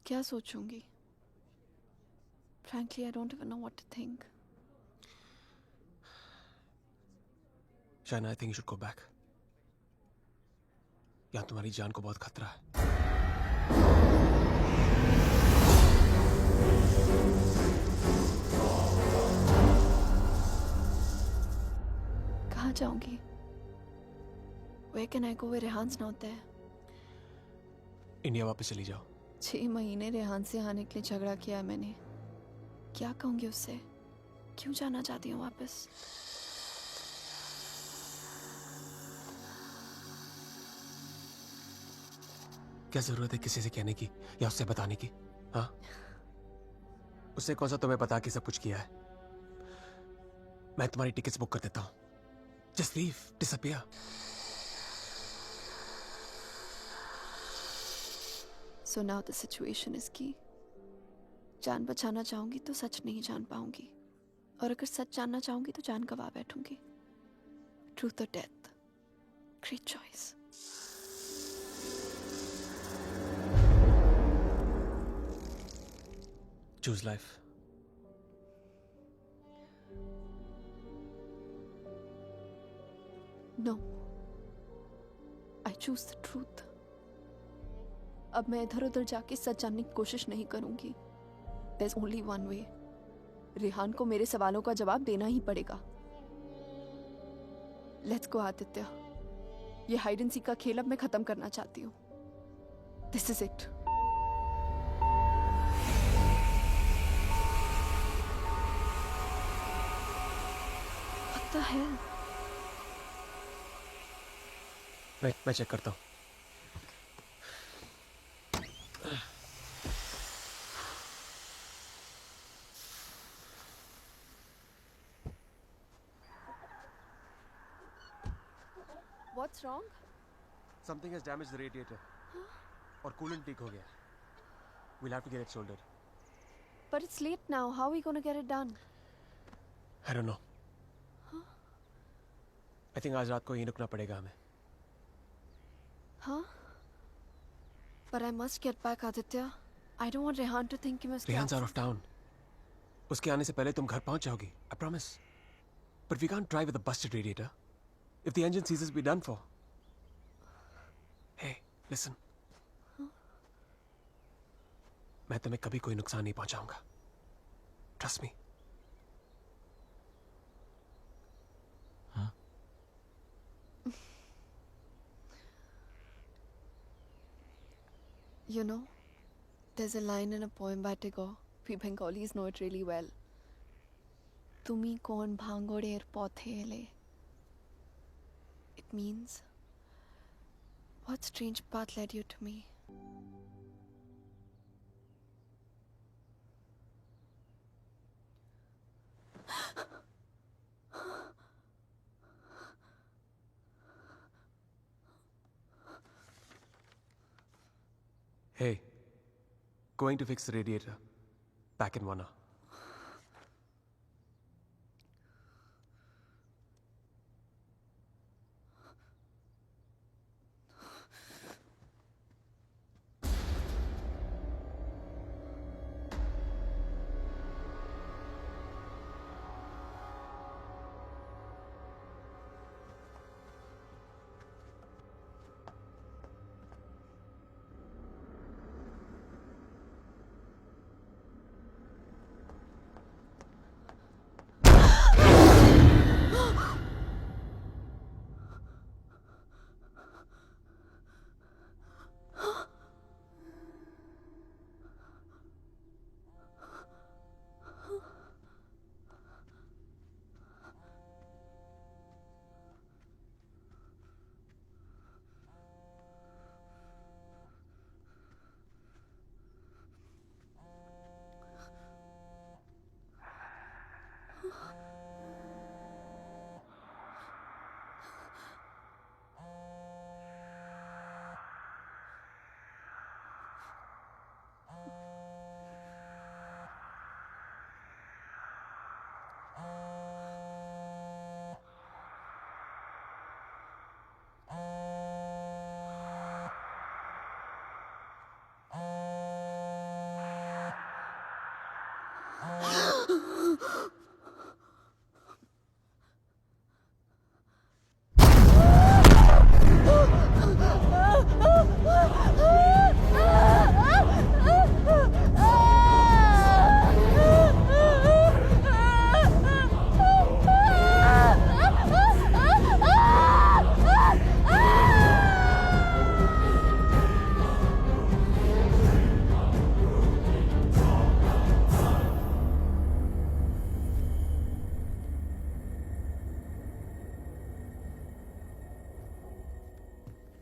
क्या सोचूंगी? Frankly, I don't even know what to think. Shaina, I think you should go back. यहाँ तुम्हारी जान को बहुत खतरा है. कहाँ जाऊंगी? Where can I go where रेहान's not there? India वापस चली जाओ. 6 महीने रेहान से आने के लिए झगड़ा किया है मैंने. क्या कहूंगी उससे? क्यों जाना चाहती हूँ वापस? क्या जरूरत है किसी से कहने की या उससे बताने की? हाँ, उससे कौन सा तुम्हें बता के सब कुछ किया है? मैं तुम्हारी टिकट्स बुक कर देता हूँ. Just leave, disappear. So now the situation is key. जान बचाना चाहूंगी तो सच नहीं जान पाऊंगी, और अगर सच जानना चाहूंगी तो जान गवा बैठूंगी. Truth or death? Great choice. Choose life. No. I choose the truth. अब मैं इधर उधर जाके सच जानने की कोशिश नहीं करूंगी. There's only one way. Rehan को मेरे सवालों का जवाब देना ही पड़ेगा. Let's go, Aditya. ये हाइड एंड सीक का खेल अब मैं खत्म करना चाहती हूँ. This is it. What the hell? मैं चेक करता हूँ. What's wrong? Something has damaged the radiator. और coolant leak हो गया. We'll have to get it soldered. But it's late now. How are we going to get it done? I don't know. I think आज रात को यहीं रुकना पड़ेगा हमें. Huh? But I must get back, Aditya. I don't want Rehan to think he must. Rehan's out of town. उसके आने से पहले तुम घर पहुंच जाओगी. I promise. But we can't drive with a busted radiator. If the engine seizes, we're done for. Hey, listen. मैं तुम्हें कभी कोई नुकसान नहीं पहुंचाऊंगा. Trust me. हाँ? You know, there's a line in a poem by Tagore. We Bengalis know it really well. Tumi kon bhangoder pothele. It means, what strange path led you to me? Hey, going to fix the radiator. Back in 1 hour.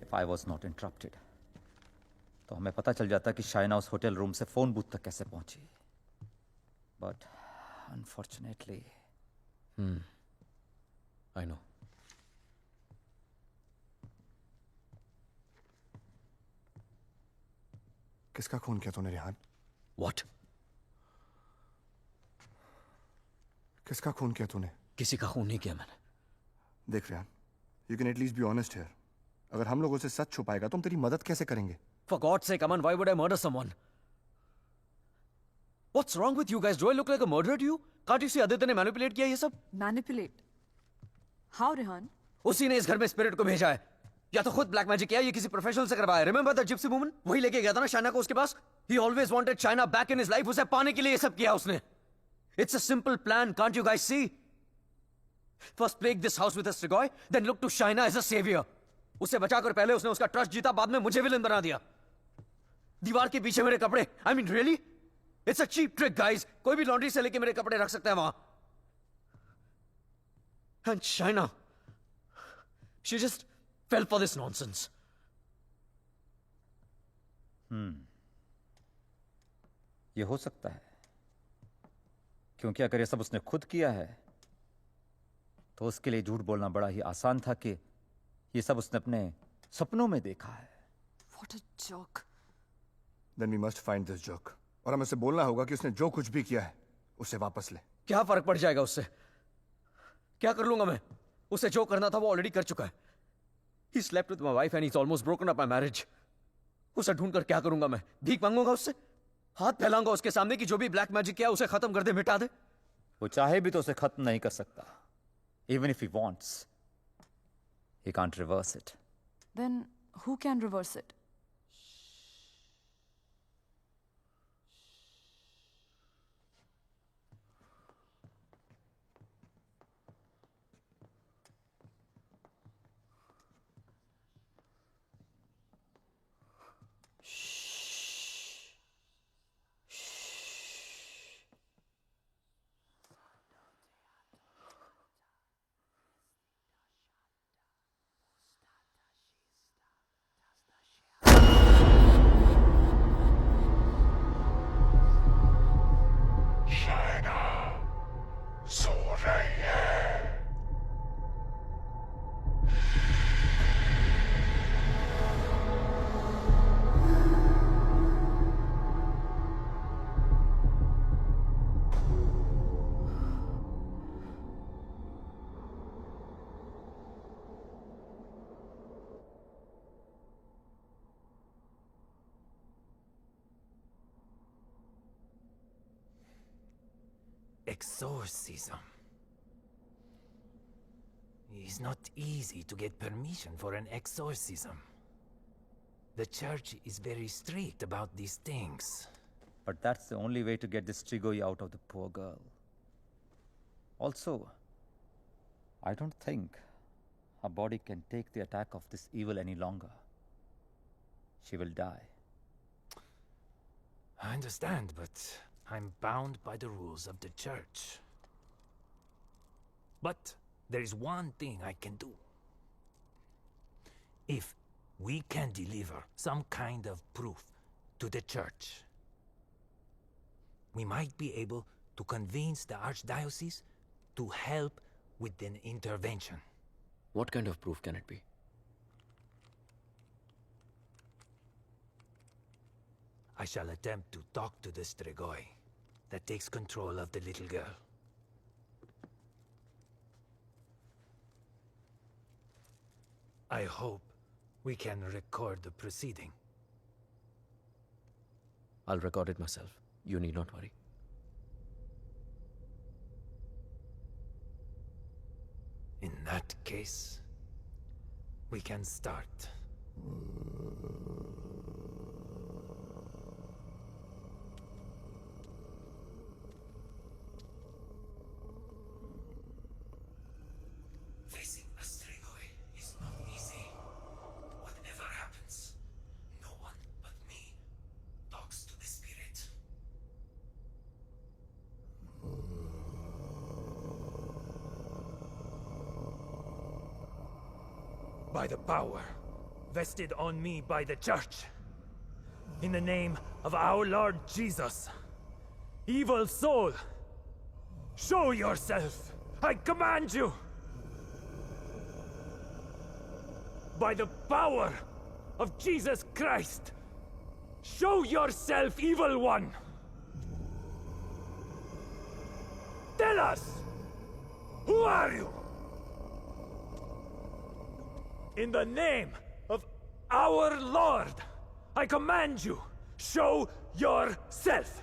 If I was not interrupted, तो हमें पता चल जाता कि शाइना उस hotel room से phone booth तक कैसे पहुंची. But unfortunately, I know. किसका खून किया तूने रिहान? What? किसका खून किया तूने? किसी का खून नहीं किया मैंने. देख Rihan, you can at least be honest here. अगर हम लोगों से सच छुपाएगा तो हम तेरी मदद कैसे करेंगे? For God's sake, Aman, why would I murder someone? What's wrong with you guys? Do I look like a murderer to you? Can't you see Aditya ने manipulate किया ये सब? Manipulate? How, Rehan? उसी ने इस घर में स्पिरिट को भेजा है. या तो खुद ब्लैक मैजिक किया, ये किसी प्रोफेशनल से करवाया. Remember the gypsy woman? वही लेके गया था ना शाइना को उसके पास. He always wanted Shaina back in his life. उसे पाने के लिए ये सब किया उसने. It's a simple plan. Can't you guys see? First plague this house with a Strigoi, then look to Shaina as a savior. उसे बचाकर पहले उसने उसका ट्रस्ट जीता, बाद में मुझे विलन बना दिया. दीवार के पीछे मेरे कपड़े. I mean, really? It's a cheap trick, guys. कोई भी लॉन्ड्री से लेके मेरे कपड़े रख सकता है वहां. And Shaina, she just fell for this nonsense. ये हो सकता है, क्योंकि अगर ये सब उसने खुद किया है तो उसके लिए झूठ बोलना बड़ा ही आसान था कि ये सब उसने अपने सपनों में देखा है. What a joke. Then we must find this joke. और हमें उसे बोलना होगा कि उसने जो कुछ भी किया है उसे वापस ले. क्या फर्क पड़ जाएगा उससे? क्या कर लूंगा मैं? उसे जो करना था वो ऑलरेडी कर चुका है. He slept with my wife and he's almost broken up my marriage. उसे ढूंढकर क्या करूंगा मैं? भीख मांगूंगा उससे? हाथ फैलाऊंगा उसके सामने कि जो भी ब्लैक मैजिक किया उसे खत्म कर दे, मिटा दे? वो चाहे भी तो उसे खत्म नहीं कर सकता. Even if he wants, he can't reverse it. Then who can reverse it? Exorcism. It's not easy to get permission for an exorcism. The church is very strict about these things. But that's the only way to get this Strigoi out of the poor girl. Also, I don't think her body can take the attack of this evil any longer. She will die. I understand, but I'm bound by the rules of the church. But there is one thing I can do. If we can deliver some kind of proof to the church, we might be able to convince the archdiocese to help with an intervention. What kind of proof can it be? I shall attempt to talk to the Strigoi that takes control of the little girl. I hope we can record the proceeding. I'll record it myself. You need not worry. that case, we can start. Facing a Strigoi is not easy. Whatever happens, no one but me talks to the spirit. By the power vested on me by the Church, in the name of our Lord Jesus, evil soul, show yourself! I command you! By the power of Jesus Christ, show yourself, evil one! Tell us! Who are you? In the name of our Lord, I command you, show yourself!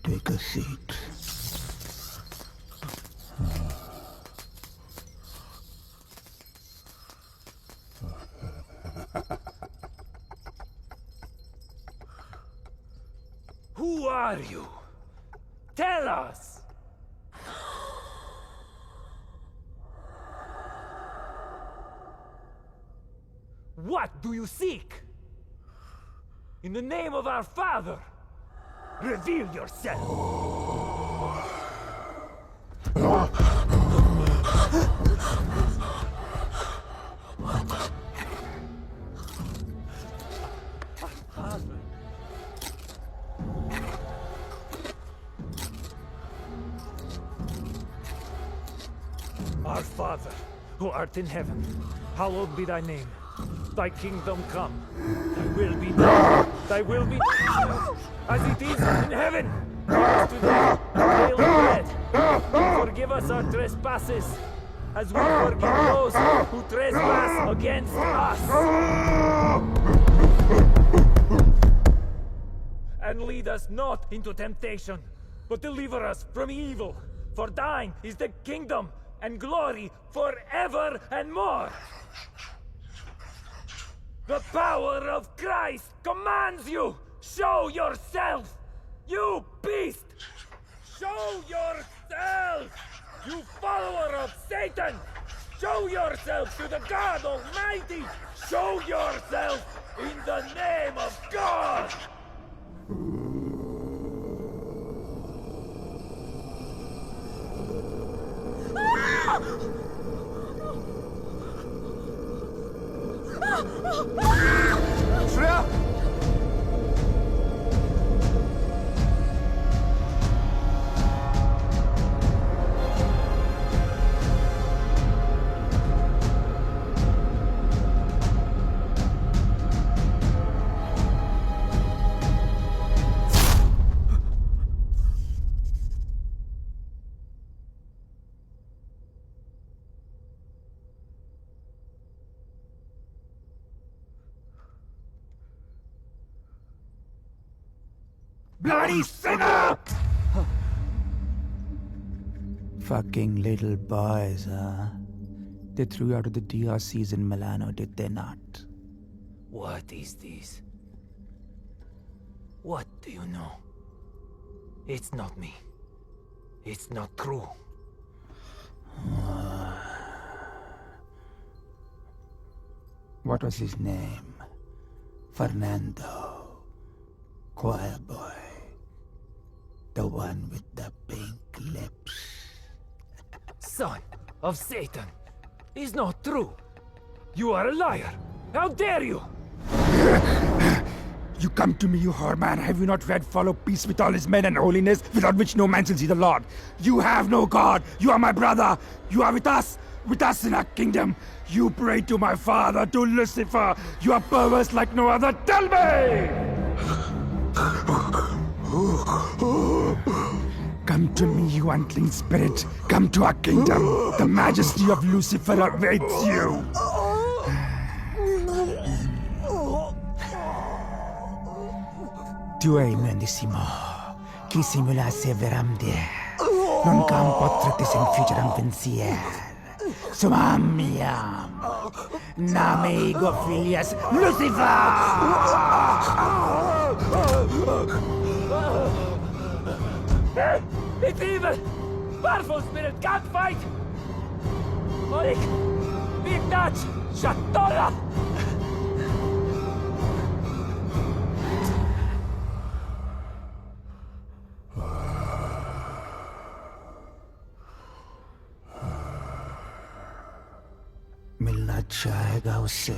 Take a seat. Who are you? Tell us! What do you seek? In the name of our Father, reveal yourself! Our Father, who art in heaven, hallowed be thy name. Thy kingdom come. Thy will be done. Thy will be done as it is in heaven. Give us today our daily bread. And forgive us our trespasses, as we forgive those who trespass against us. And lead us not into temptation, but deliver us from evil. For thine is the kingdom and glory forever and more. The power of Christ commands you! Show yourself! You beast! Show yourself! You follower of Satan! Show yourself to the God Almighty! Show yourself in the name of God! Shreya! Bloody sinner! Fucking little boys, huh? They threw you out of the DRCs in Milano, did they not? What is this? What do you know? It's not me. It's not true. What was his name? Fernando. Choir boy. The one with the pink lips. Son of Satan. It's not true. You are a liar. How dare you? You come to me, you whoreman. Have you not read follow peace with all his men and holiness, without which no man shall see the Lord? You have no God. You are my brother. You are with us in our kingdom. You pray to my father, to Lucifer. You are perverse like no other. Tell me! Come to me, you unclean spirit. Come to our kingdom. The majesty of Lucifer awaits you. Tu hai mendissimo. Chi simula severamde. Non cam potrete sen fugeram pensier. Sumam miam. Name ego filias Lucifer! It's evil! Powerful spirit can't fight! Orik! Big Dutch! Shatola! मिलना चाहेगा उससे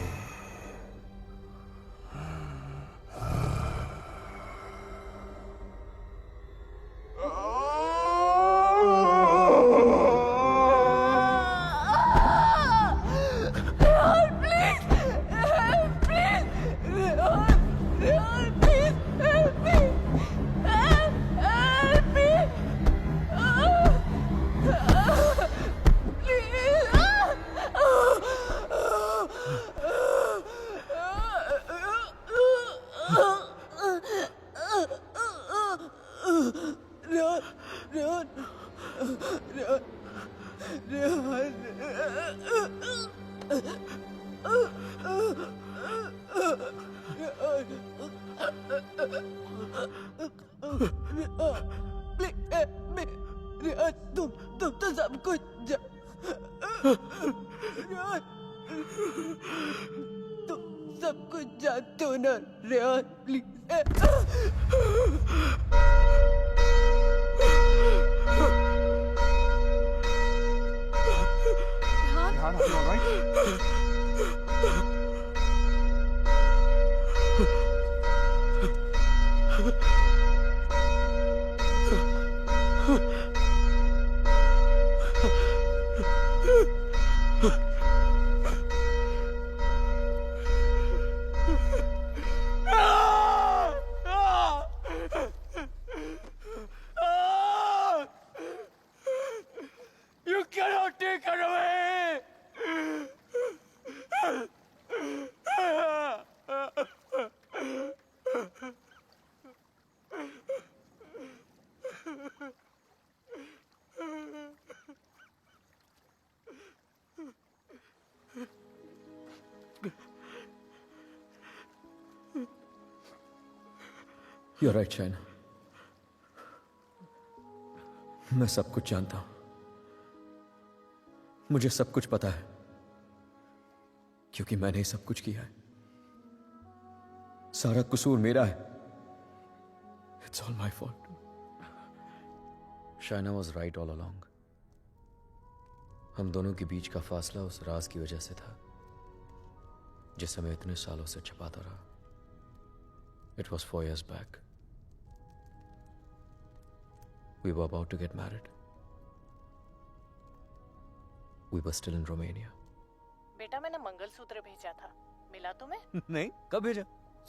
तुम तो सब कुछ तुम सब कुछ जानते हो ना Rehan please Rehan, are you all right? You cannot take her away! You're right, China. मैं सब कुछ जानता हूं. मुझे सब कुछ पता है क्योंकि मैंने ही सब कुछ किया है. सारा कसूर मेरा है. It's all my fault. Shaina was right all along. हम दोनों के बीच का फासला उस राज की वजह से था जिसे मैं इतने सालों से छिपाता रहा. It was 4 years back. We were about to get married. We were still in Romania. बेटा मैंने मंगलसूत्र भेजा था, मिला तुम्हें? नहीं, कब भेजा?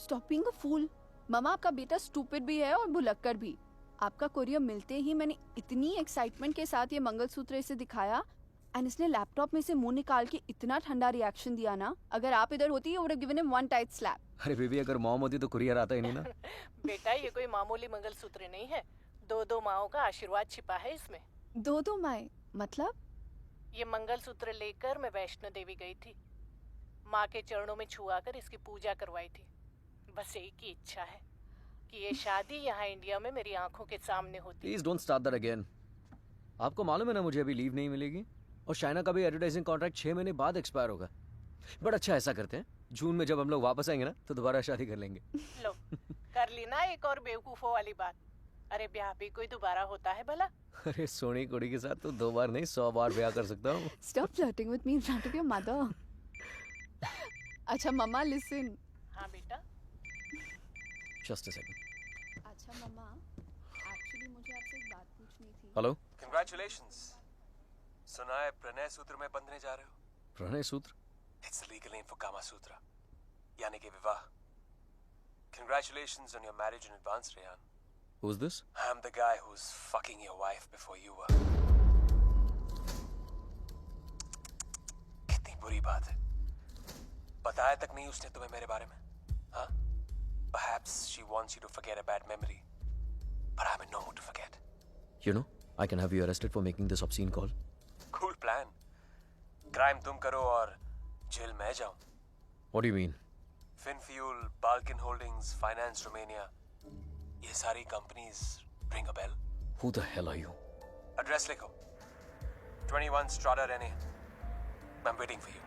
Stop being a fool. मामा आपका बेटा स्टूपिड भी है और भुलक्कड़ भी. आपका कोरियर मिलते ही मैंने इतनी एक्साइटमेंट के साथ ये मंगलसूत्र इसे दिखाया एंड इसने लैपटॉप में से मुंह निकाल के इतना ठंडा रिएक्शन दिया ना. अगर आप इधर होती you would have given him one tight slap. अरे बेबी, अगर मॉम होती तो कुरियर आता ही नहीं ना. बेटा ये कोई मामूली मंगलसूत्र नहीं है, 2 माओं का आशीर्वाद छिपा है इसमें. 2 माएं मतलब? ये मंगलसूत्र लेकर मैं वैष्णो देवी गई थी. माँ के चरणों में छुआ कर इसकी पूजा करवाई थी. बस एक ही इच्छा है कि ये शादी यहाँ इंडिया में मेरी आंखों के सामने होती. Please don't start that again. आपको मालूम है ना मुझे अभी लीव नहीं मिलेगी और शाइना का भी एडवर्टाइजिंग कॉन्ट्रैक्ट 6 महीने बाद एक्सपायर होगा. बट अच्छा ऐसा करते हैं, जून में जब हम लोग वापस आएंगे ना तो दोबारा शादी कर लेंगे. लो कर ली ना एक और बेवकूफों वाली बात. अरे ब्याह भी कोई दोबारा होता है भला? अरे सोनी कुड़ी के साथ तो 2 बार नहीं 100 बार ब्याह कर सकता हूँ. Stop flirting with me in front of your mother. अच्छा मम्मा listen. हाँ बेटा. Just a second. अच्छा मम्मा, actually मुझे आपसे एक बात पूछनी थी. हेलो. Congratulations. सुना है प्रणय सूत्र में बंधने जा रहे हो? प्रणय सूत्र? It's the legal name for Kama Sutra. यानी कि विवाह. Congratulations on your marriage in advance, Rehan. Who's this? I'm the guy who's fucking your wife before you were. कितनी बुरी बात है. बताया तक नहीं उसने तुम्हें मेरे बारे में, हाँ? Perhaps she wants you to forget a bad memory, but I'm in no mood to forget. You know, I can have you arrested for making this obscene call. Cool plan. Crime तुम करो और jail मैं जाऊं. What do you mean? Finfuel, Balkan Holdings, Finance Romania. ये सारी companies ring a bell? Who the hell are you? Address लिखो. 21 Strada Rene. I'm waiting for you.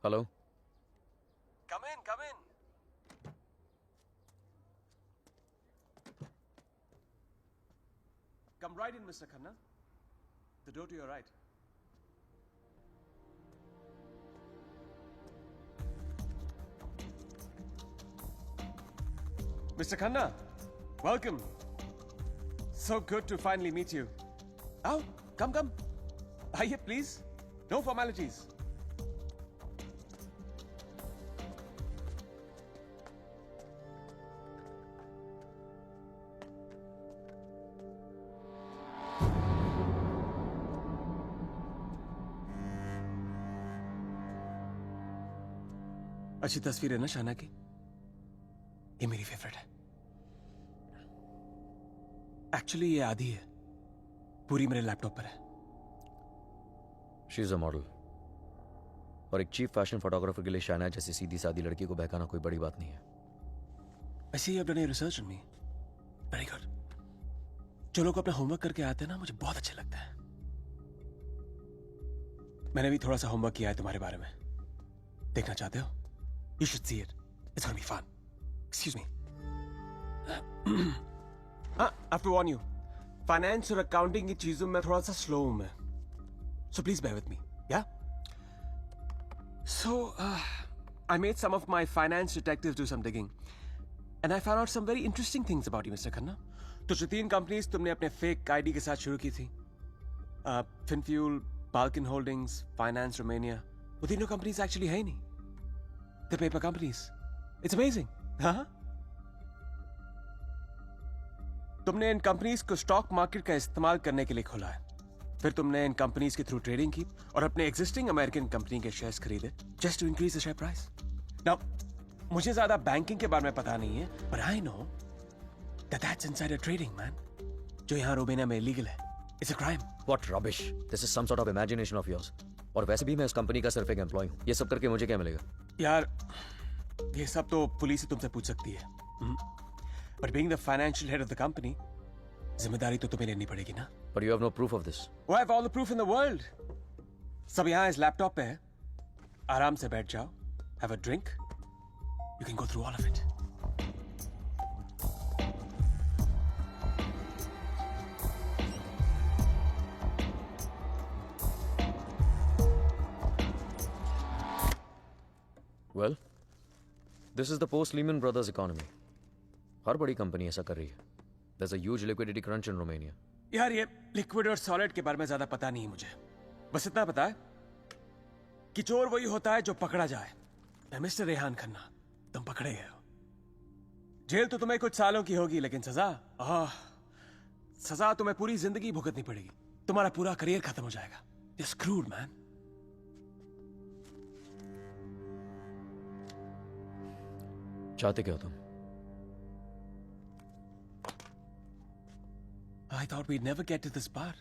Hello? Come in, come in. Come right in, Mr. Khanna. The door to your right. Mr. Khanna, welcome. So good to finally meet you. Oh, come. Aye, please. No formalities. अच्छी तस्वीर है ना शाना की? ये मेरी favourite है. Actually ये आधी है, पूरी मेरे लैपटॉप पर है. She is a model. और एक चीफ फैशन फोटोग्राफर के लिए शाना जैसी सीधी सादी लड़की को बहकाना कोई बड़ी बात नहीं है. I see you have done your research on me. Very good. जो लोग अपना होमवर्क करके आते हैं ना, मुझे बहुत अच्छे लगता है. मैंने भी थोड़ा सा होमवर्क किया है तुम्हारे बारे में. देखना चाहते हो? You should see it. It's gonna be fun. Excuse me. I have to warn you. Finance और accounting की चीजों में थोड़ा सा slow हूं मैं. So please bear with me. Yeah? So, I made some of my finance detectives do some digging. And I found out some very interesting things about you, Mr. Khanna. तो जो 3 companies तुमने अपने fake ID के साथ शुरू की थी, Finfuel, Balkan Holdings, Finance Romania, वो तीनों कंपनीज एक्चुअली है ही नहीं. The paper companies. It's amazing. हाँ? तुमने इन कंपनीज को स्टॉक मार्केट का इस्तेमाल करने के लिए खोला है. फिर तुमने इन कंपनीज के थ्रू ट्रेडिंग की और अपने एग्जिस्टिंग अमेरिकन कंपनी के शेयर्स खरीदे just to increase the share price. Now मुझे ज्यादा बैंकिंग के बारे में पता नहीं है, but I know that that's insider trading, man. जो यहाँ रोमेनिया में इलीगल है. It's a crime. What rubbish. This is some sort of imagination of yours. और वैसे भी मैं इस कंपनी का सिर्फ एक एम्प्लॉय हूँ. ये सब करके मुझे क्या मिलेगा? यार, ये सब तो पुलिस ही तुमसे पूछ सकती है. But being the financial head of the company, जिम्मेदारी तो तुम्हें लेनी पड़ेगी ना. But you have no proof of this. Oh, I have all the proof in the world. सब यहाँ इस लैपटॉप पे है. आराम से बैठ जाओ. Have a drink. You can go through all of it. Well, this is the post-Lehman Brothers economy. हर बड़ी कंपनी ऐसा कर रही है. There's a huge liquidity crunch in Romania. यार ये लिक्विड और सॉलिड के बारे में ज्यादा पता नहीं है मुझे. बस इतना पता है कि चोर वही होता है जो पकड़ा जाए. मिस्टर रेहान खन्ना, तुम पकड़े गए हो. जेल तो तुम्हें कुछ सालों की होगी, लेकिन सजा तुम्हें पूरी जिंदगी भुगतनी पड़ेगी. तुम्हारा पूरा करियर खत्म हो जाएगा. You're screwed, man. चाहते क्या हो तुम? I thought we'd never get to this part.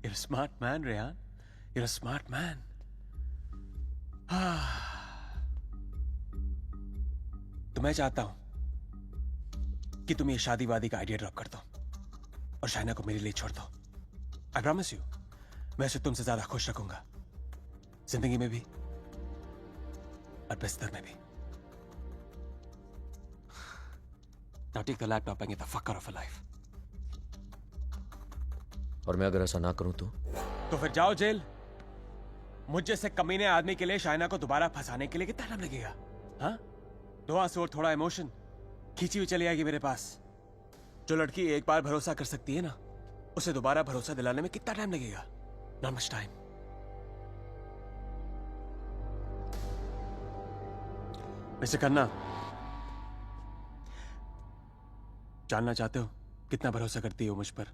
You're a smart man, Rehan. You're a smart man. तो मैं चाहता हूं कि तुम ये शादी वादी का आइडिया ड्रॉप कर दो और शाइना को मेरे लिए छोड़ दो. I promise you, मैं उसे तुमसे ज्यादा खुश रखूंगा, जिंदगी में भी और बिस्तर में भी. Now take the laptop and get the fuck out of her life. और मैं अगर ऐसा ना करूं तो फिर जाओ जेल. मुझ जैसे कमीने आदमी के लिए शाइना को दोबारा फंसाने के लिए कितना टाइम लगेगा? हाँ? 2 आंसू और थोड़ा इमोशन खींची हुई चली आएगी मेरे पास. जो लड़की एक बार भरोसा कर सकती है ना, उसे दोबारा भरोसा दिलाने में कितना टाइम लगेगा? Not much time. Mister Khanna, जानना चाहते हो कितना भरोसा करती हो मुझ पर?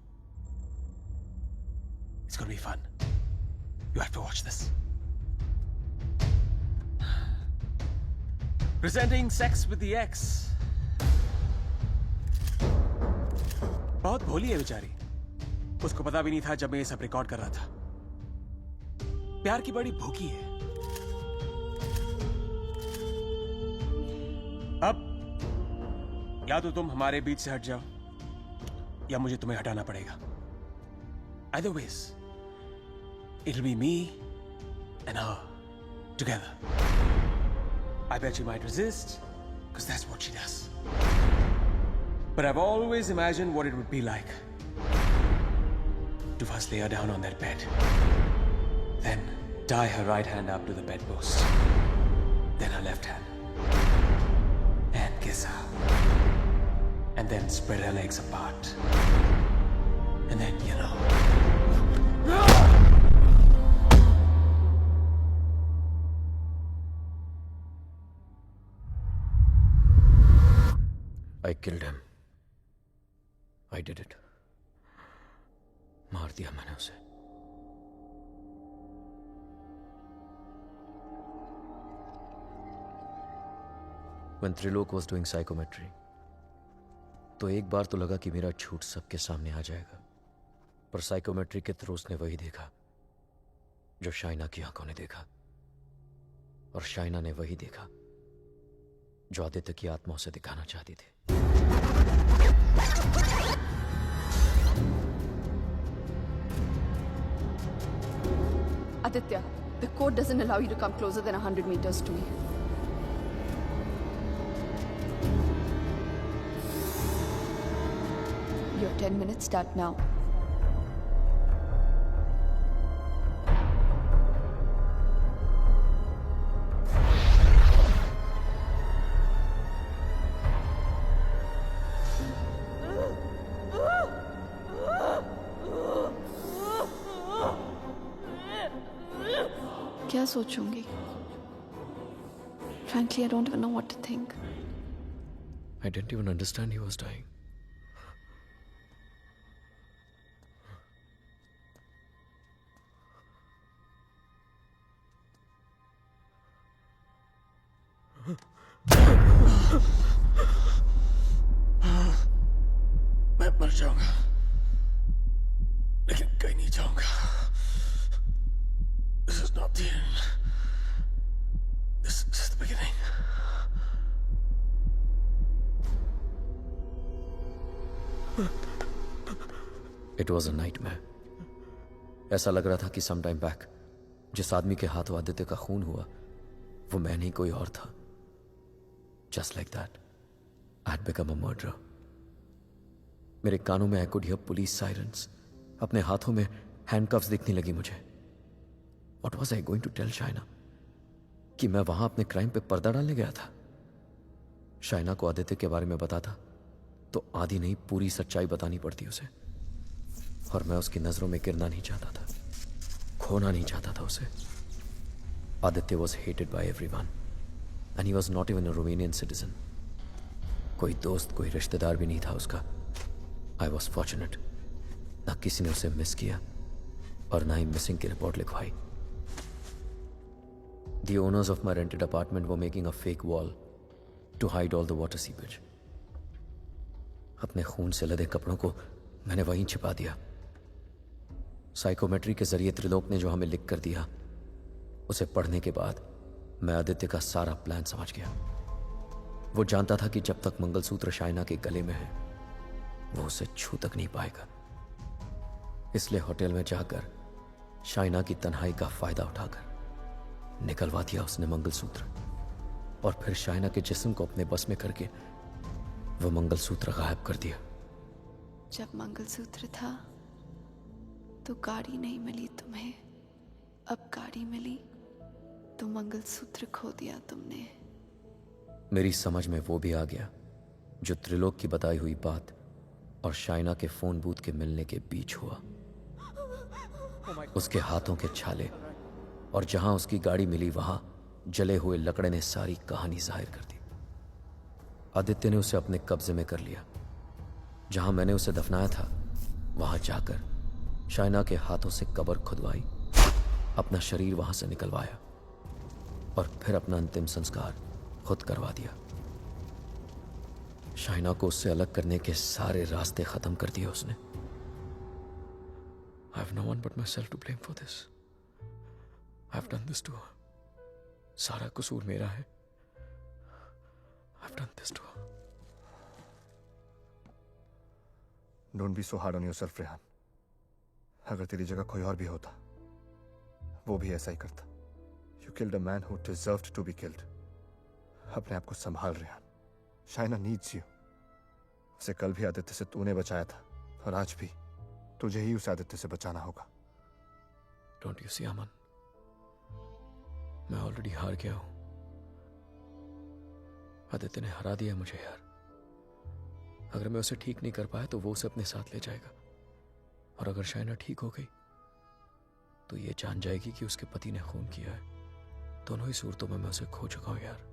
It's gonna be fun. You have to watch this. Presenting Sex with the Ex. बहुत भोली है बेचारी। उसको पता भी नहीं था जब मैं ये सब रिकॉर्ड कर रहा था। प्यार की बड़ी भूखी है। अब या तो तुम हमारे बीच से हट जाओ या मुझे तुम्हें हटाना पड़ेगा। Either ways, it'll be me and her together. I bet you might resist, because that's what she does. But I've always imagined what it would be like to first lay her down on that bed, then tie her right hand up to the bedpost, then her left hand, and kiss her, and then spread her legs apart, and then, you know. I killed him. I did it. मार दिया मैंने उसे। When Trilok was doing psychometry, तो एक बार तो लगा कि मेरा झूठ सबके सामने आ जाएगा, पर साइकोमेट्री के थ्रू उसने वही देखा जो शाइना की आंखों ने देखा, और शाइना ने वही देखा जो आदित्य की आत्मा उसे दिखाना चाहती थी। Aditya, the code doesn't allow you to come closer than 100 meters to me. Your 10 minutes start now. क्या सोचूंगी? Frankly, I don't even know what to think. I didn't even understand he was dying. मैं मर जाऊंगा, लेकिन कहीं नहीं जाऊंगा। This is not the end. This is the beginning. It was a nightmare. ऐसा लग रहा था कि some time back जिस आदमी के हाथों आदित्य का खून हुआ वो मैं नहीं कोई और था। Just like that, I had become a murderer. मेरे कानों में I could hear police sirens. अपने हाथों में handcuffs दिखने लगी मुझे। What was I going to tell Shaina? कि मैं वहां अपने क्राइम पे पर्दा डालने गया था। शाइना को आदित्य के बारे में बताता तो आधी नहीं पूरी सच्चाई बतानी पड़ती उसे, और मैं उसकी नजरों में गिरना नहीं चाहता था, खोना नहीं चाहता था उसे। Aditya was hated by everyone, and he was not even a Romanian citizen. कोई दोस्त कोई रिश्तेदार भी नहीं था उसका। I was fortunate. ना किसी ने उसे मिस किया और ना ही मिसिंग की रिपोर्ट लिखवाई। The owners of my rented apartment were making a fake wall to hide all the water seepage. अपने खून से लदे कपड़ों को मैंने वहीं छिपा दिया। साइकोमेट्री के जरिए त्रिलोक ने जो हमें लिख कर दिया उसे पढ़ने के बाद मैं आदित्य का सारा प्लान समझ गया। वो जानता था कि जब तक मंगलसूत्र शाइना के गले में है वो उसे छू तक नहीं पाएगा। इसलिए होटल में जाकर शाइना की तन्हाई का फायदा उठाकर निकलवा दिया उसने मंगलसूत्र, और फिर शाइना के जिस्म को अपने बस में करके वो मंगलसूत्र गायब कर दिया। जब मंगलसूत्र था तो गाड़ी नहीं मिली तुम्हें, अब गाड़ी मिली तो मंगलसूत्र खो दिया तुमने। मेरी समझ में वो भी आ गया जो त्रिलोक की बताई हुई बात और शाइना के फोन बूथ के मिलने के बीच हुआ। उसके हाथों के छाले और जहां उसकी गाड़ी मिली वहां जले हुए लकड़े ने सारी कहानी जाहिर कर दी। आदित्य ने उसे अपने कब्जे में कर लिया। जहां मैंने उसे दफनाया था वहां जाकर शाइना के हाथों से कब्र खुदवाई, अपना शरीर वहां से निकलवाया और फिर अपना अंतिम संस्कार खुद करवा दिया। शाइना को उससे अलग करने के सारे रास्ते खत्म कर दिए उसने। I have no one but myself to blame for this. I have done this to her. सारा कसूर मेरा है। I have done this to her. Don't be so hard on yourself, Rehan. अगर तेरी जगह कोई और भी होता वो भी ऐसा ही करता। You killed a man who deserved to be killed. अपने आप को संभाल रेहान। Shaina needs you. उसे कल भी आदित्य से तूने बचाया था और आज भी तुझे ही उस आदित्य से बचाना होगा। Don't you see, अमन? मैं ऑलरेडी हार गया हूं। आदित्य ने हरा दिया मुझे यार। अगर मैं उसे ठीक नहीं कर पाया तो वो उसे अपने साथ ले जाएगा, और अगर शाइना ठीक हो गई तो ये जान जाएगी कि उसके पति ने खून किया है। दोनों ही सूरतों में मैं उसे खो चुका हूं यार।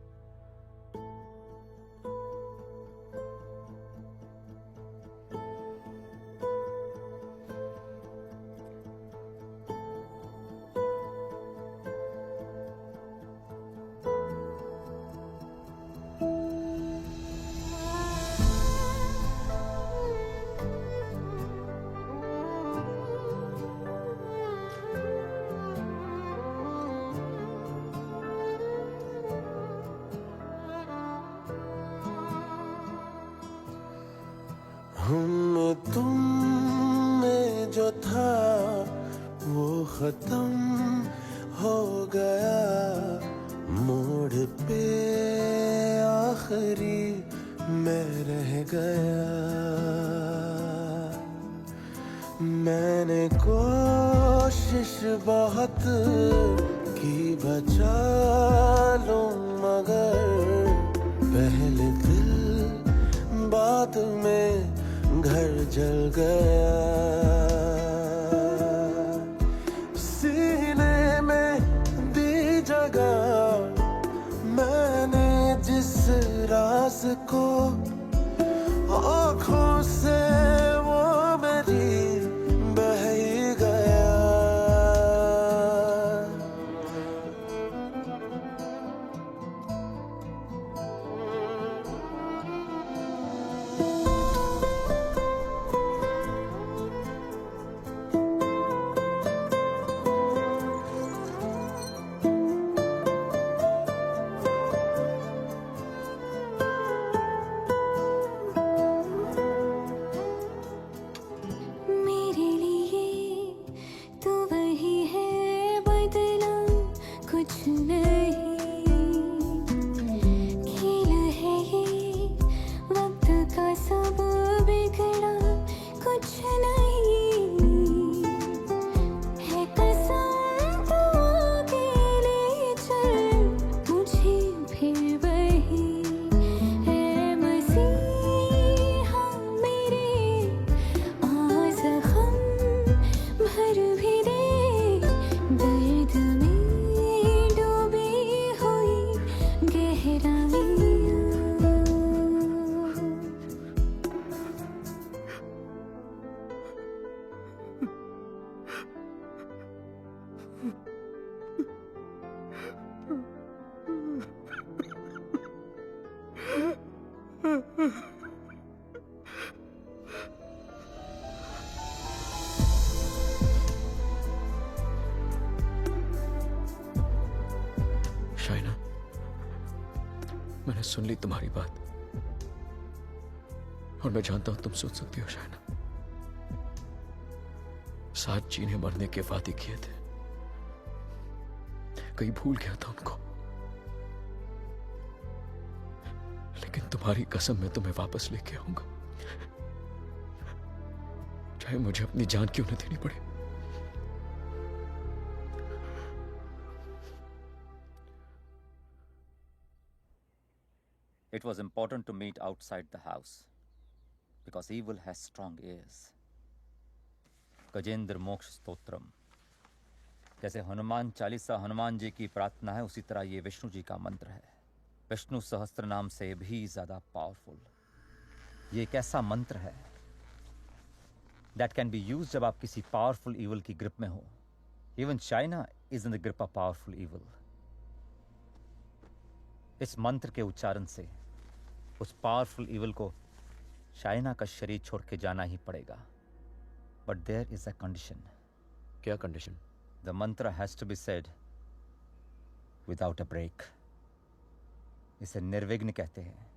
हम तुम में जो था वो खत्म हो गया, मोड़ पे आखिरी मैं रह गया। मैंने कोशिश बहुत की बचा लूं मगर पहले दिल बाद में घर जल गया। सीने में दी जगह मैंने जिस राज को, आँखों से वो मेरी बह ही गया। मेरे लिए तो वही है, बदला कुछ नहीं। खेल है ये वक्त का सब बिगड़ा कुछ नहीं। है कसम तो अकेले चल मुझे फिर वही है मसीहा मेरे। जख्म भर भी दे दर्द में डूबी हुई गहराइयाँ। शाइना, मैंने सुन ली तुम्हारी बात और मैं जानता हूं तुम सोच सकती हो शाइना। साथ जीने मरने के वादे किए थे, कहीं भूल गया था उनको, लेकिन तुम्हारी कसम मैं तुम्हें वापस लेके आऊंगा, चाहे मुझे अपनी जान क्यों न देनी पड़े। It was important to meet outside the house because evil has strong ears. Gajendra मोक्ष स्तोत्रम, जैसे हनुमान चालीसा हनुमान जी की प्रार्थना है, उसी तरह ये विष्णु जी का मंत्र है, विष्णु सहस्त्र नाम से भी ज्यादा पावरफुल। ये एक ऐसा मंत्र है that can be used जब आप किसी पावरफुल evil की ग्रिप में हो। Even China is in the grip of powerful evil. इस मंत्र के उच्चारण से उस पावरफुल evil को चाइना का शरीर छोड़ के जाना ही पड़ेगा। But there is a condition. क्या condition? The mantra has to be said without a break. इसे निर्विघ्न कहते हैं,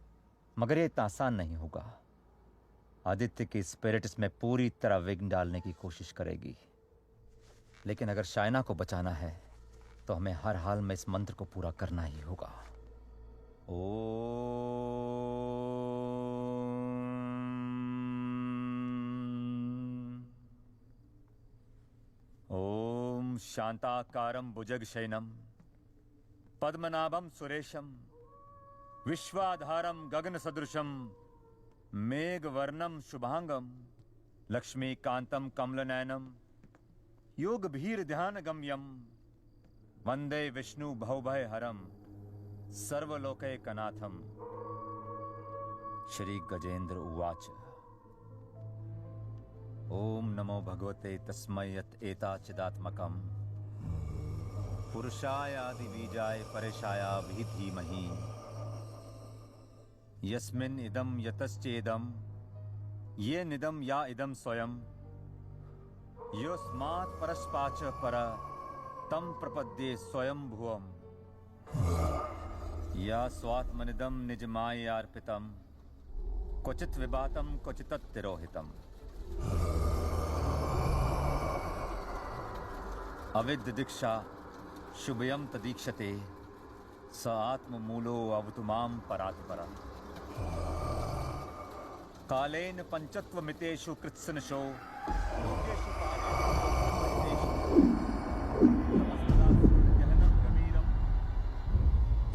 मगर ये इतना आसान नहीं होगा। आदित्य की स्पिरिट इसमें पूरी तरह विघ्न डालने की कोशिश करेगी, लेकिन अगर चाइना को बचाना है तो हमें हर हाल में इस मंत्र को पूरा करना ही होगा। ओम शांताकारं भुजगशयनं पद्मनाभं सुरेशं विश्वाधारं गगनसदृशं मेघवर्णं शुभांगं लक्ष्मीकान्तं कमलनयनं योगभीर्ध्यानगम्यं वन्दे विष्णु भवभयहरं सर्वलोकैकनाथं। श्री गजेंद्र उवाच। ओम नमो भगवते तस्मै यत् एताचिदात्मकं पुरुषाय आदिबीजाय परेशाय धीमहि यस्मिन् इदं यतश्चेदं ये निदं या इदं स्वयं योस्मात् परस्पाच पर तं प्रपद्ये स्वयं भुवम् या स्वात्मनिदं निजमायार्पितं क्वचित् विभातं क्वचित् तिरोहितम्। अविद्य दीक्षा शुभयं तदीक्षते स आत्ममूलो अवतु मां परात्परम्। कालेन पंचत्वमितेषु कृत्सनशो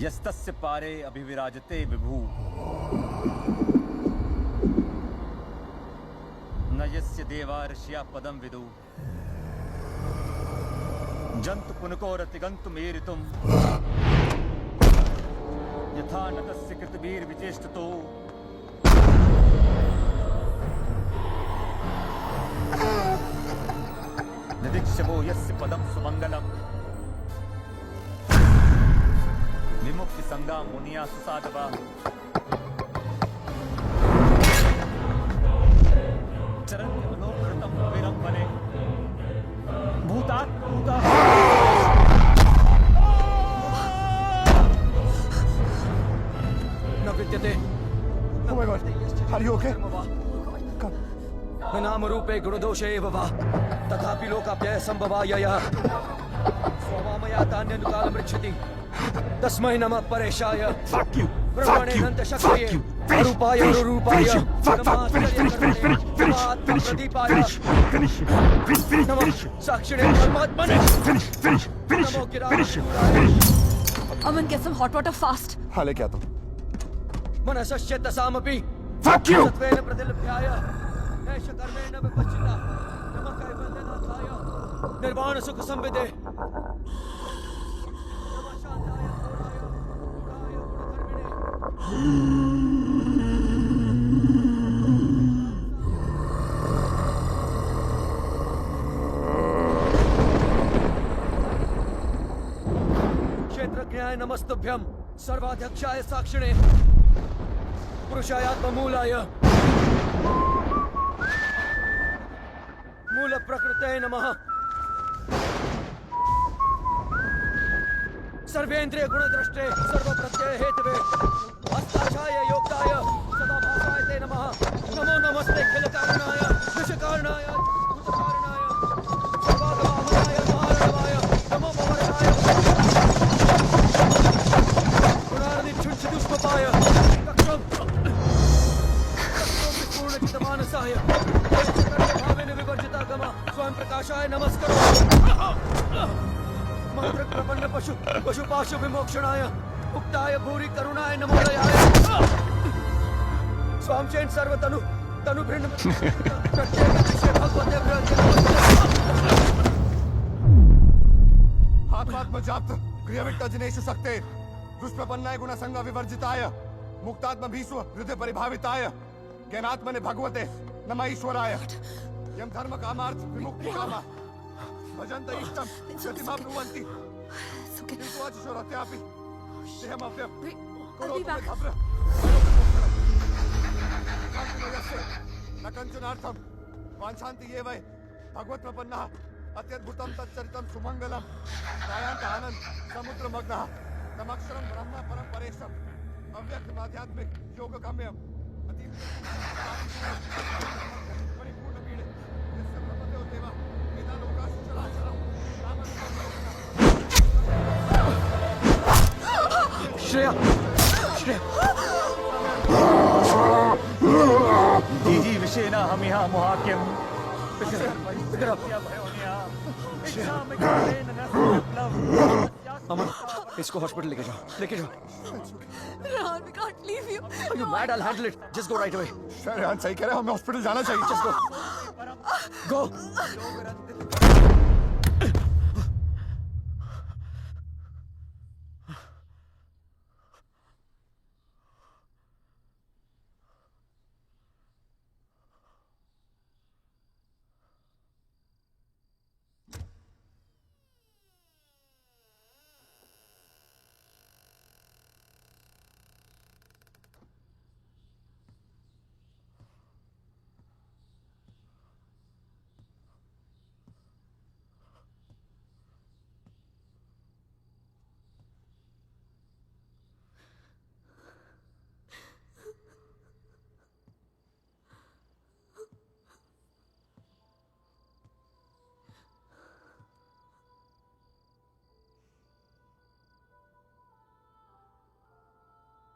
यस्तस्य पारे अभिविराजते विभु न यस्य देवा ऋषिया पदं विदु जंतु पुनकोरतिगन्तुमेरितुम् यथा नतस्य कृतवीर्विचेष्टतो निदीक्षवो यस्य पदं सुमंगलम् विमुक्ति संगा मुनिया सुसाधवा चरन्य मनोकृतं विरंभने भूतात् भूता न विद्यते। Oh my God, are you okay? न नाम रूपे गुणदोषे एव वा तथापि लोकाप्यय संभवाय यः स्ववामया तान्यनुकालं रक्षति तस्मै नमः परेशाय। Fuck you! ब्रह्मणे हन्त शक्तये अरूपाय अनुरूपाय नमः साक्षिणे परमात्मने नमो गिराय। Aman, get some hot water fast. हाँ लेके आता हूँ। मनसस्य तसामपि Fuck you! सत्वेन प्रतिलभ्याय ऐष कर्मेण विपश्चिता नमः कैवल्यनाथाय निर्वाण सुख संविदे नमः शांताय घोराय गुणाय गुणकर्मिणे। क्षेत्रज्ञाय नमस्तुभ्यं सर्वाध्यक्षाय साक्षिणे पुरुषायात्ममूलाय मूल प्रकृते नमः। सर्वेन्द्रिय गुणद्रष्टे सर्वप्रत्यय हेतवे अस्ताक्षाय योक्ताय सदा भासाय ते नमः। नमो नमस्ते खिल कारणाय विषकारणाय भूतकारणाय सर्वागमामनाय महारणवाय नमो भवरणाय गुणार्निच्छुच्छिदुष्मपाय कक्षं पूर्णचितमानसाय भावेन विवर्जिता गमा स्वयं प्रकाशाय नमस्करो मंत्र प्रपन्न पशुपाशु विमोक्षणाय उक्ताय भूरि करुणाय नमोदयाय स्वामचेन सर्वतनु आत्मात्मजाप्त क्रियविट्टजनेषु शक्ते दुष्प्रपन्नाय गुणसंग विवर्जिताय मुक्तात्म भीष्व हृदय परिभाविताय ज्ञानात्मने भगवते नमः ईश्वराय यम धर्म कामार्थ विमुक्ति कामा भजन्त इष्टम गतिमाप्नुवन्ति किन्तु अचिशोरत्यापि देहमव्यं करोतु मे भद्र कान्तिमयस्य न कञ्चनार्थं वाञ्छन्ति ये वै भगवत्प्रपन्नः अत्यद्भुतं तच्चरितं सुमङ्गलं गायान्त आनन्द समुद्रमग्नः तमक्षरं ब्रह्म परं परेशम् अव्यक्तमाध्यात्मिक योगगम्यम् परिपूर्णमीडे यस्य ब्रह्मदेव देवा वेदालोकाश्च चराचरम् श्रेया जी विषेना हम यहाँ मुहाक्यम अमन, इसको हॉस्पिटल लेके जाओ, लेके जाओ। Rehan, we can't leave you. Are you mad? I'll handle it. Just go right away. Rehan सही कह रहे हैं, हमें हॉस्पिटल जाना चाहिए। Just go. Go.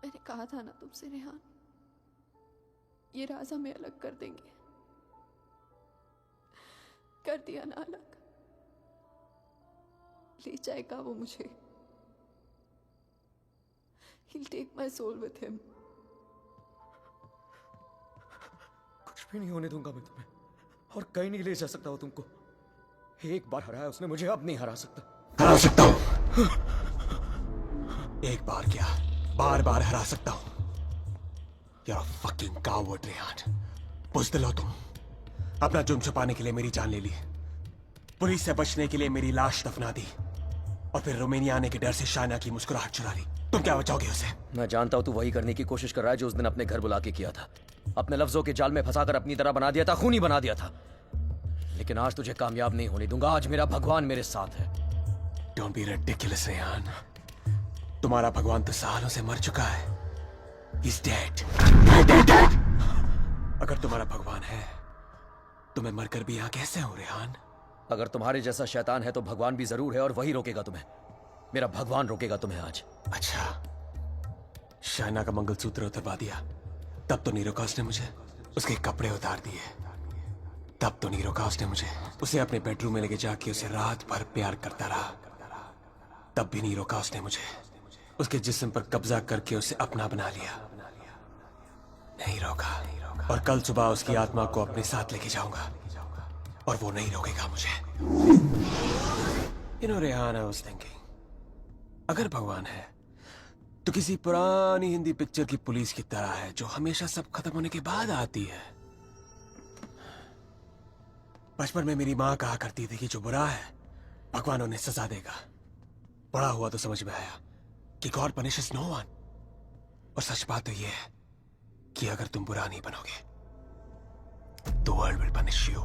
मैंने कहा था ना तुमसे रेहान, ये राज हमें अलग कर देंगे। कर दिया ना अलग। ले जाएगा वो मुझे। He'll take my soul with him. कुछ भी नहीं होने दूंगा मैं तुम्हें, और कहीं नहीं ले जा सकता वो तुमको। एक बार हराया उसने मुझे, अब नहीं हरा सकता। हरा सकता हूँ। एक बार क्या, बार बार हरा सकता हूँ। You're a fucking coward, Rehan. बुज़दिल हो तुम। अपना जुर्म छुपाने के लिए मेरी जान ले ली, पुलिस से बचने के लिए मेरी लाश दफना दी, और फिर रोमानिया आने के डर से शायना की मुस्कुराहट चुरा ली। तुम क्या बचाओगे उसे? मैं जानता हूं तू वही करने की कोशिश कर रहा है जो उस दिन अपने घर बुला के किया था। अपने लफ्जों के जाल में फंसाकर अपनी तरह बना दिया था, खूनी बना दिया था। लेकिन आज तुझे कामयाब नहीं होने दूंगा। आज मेरा भगवान मेरे साथ है। Don't be ridiculous, Rehan. तुम्हारा भगवान तो सालों से मर चुका है। He's dead. Dead. अगर तुम्हारा भगवान है तो मैं मरकर भी यहाँ कैसे हूँ, रेहान? अगर तुम्हारे जैसा शैतान है तो भगवान भी जरूर है, और वही रोकेगा तुम्हें। मेरा भगवान रोकेगा तुम्हें आज। अच्छा, शायना का मंगलसूत्र उतरवा दिया, तब तो नीरोकास ने मुझे उसके कपड़े उतार दिए। तब तो नीरोकास ने मुझे उसे अपने बेडरूम में लेके जाके उसे रात भर प्यार करता रहा। तब भी नीरोकास ने मुझे उसके जिस्म पर कब्जा करके उसे अपना बना लिया। नहीं रोका, और कल सुबह उसकी आत्मा को अपने साथ लेके जाऊंगा, और वो नहीं रोकेगा मुझे। You know, Rehan, I was thinking, अगर भगवान है तो किसी पुरानी हिंदी पिक्चर की पुलिस की तरह है जो हमेशा सब खत्म होने के बाद आती है। बचपन में मेरी माँ कहा करती थी कि जो बुरा है भगवान उन्हें सजा देगा। बड़ा हुआ तो समझ में आया कि गॉड पनिशेस नो वन। और सच बात तो यह है कि अगर तुम बुरा नहीं बनोगे तो वर्ल्ड विल पनिश यू।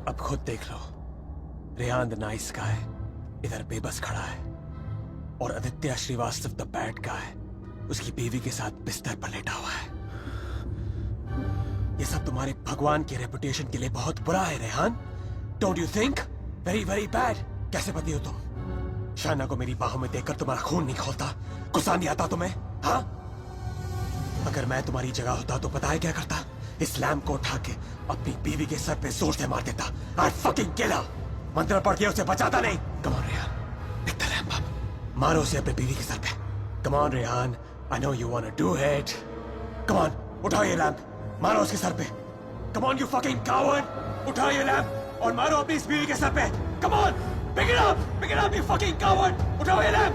अब खुद देख लो, रेहान द नाइस गाय इधर बेबस खड़ा है, और Aditya Shrivastava the bad guy उसकी बीवी के साथ बिस्तर पर लेटा हुआ है। ये सब तुम्हारे भगवान के रेपुटेशन के लिए बहुत बुरा है, Rehan. Don't you think? Very very bad. कैसे पति हो तुम? शायना को मेरी बाहों में देखकर तुम्हारा खून नहीं खोलता? गुस्सा नहीं आता तुम्हें? हाँ? अगर मैं तुम्हारी जगह होता तो पता है क्या करता? इस लैम्प को उठा के अपनी बीवी के सर पे जोर से मार देता। I'd fucking kill her. मंत्र पढ़ के उसे बचाता नहीं। कम ऑन रेहान, एक लैंप अप, मारो उसे अपने बीवी के सर पे। Come on Rehan, I know you want to do it. Come on, उठाओ ये लैंप, मारो उसके सर पे। Come on you fucking coward, उठाओ ये लैंप और मारो अपनी इस बीवी के सर पे। Come on, pick it up you fucking coward, उठाओ ये लैंप।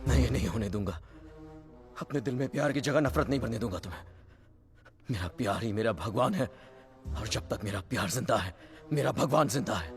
मैं ये नहीं होने दूंगा। अपने दिल में प्यार की जगह नफरत नहीं बनने दूंगा तुम्हें। मेरा प्यार ही मेरा भगवान है, और जब तक मेरा प्यार जिंदा है, मेरा भगवान जिंदा है।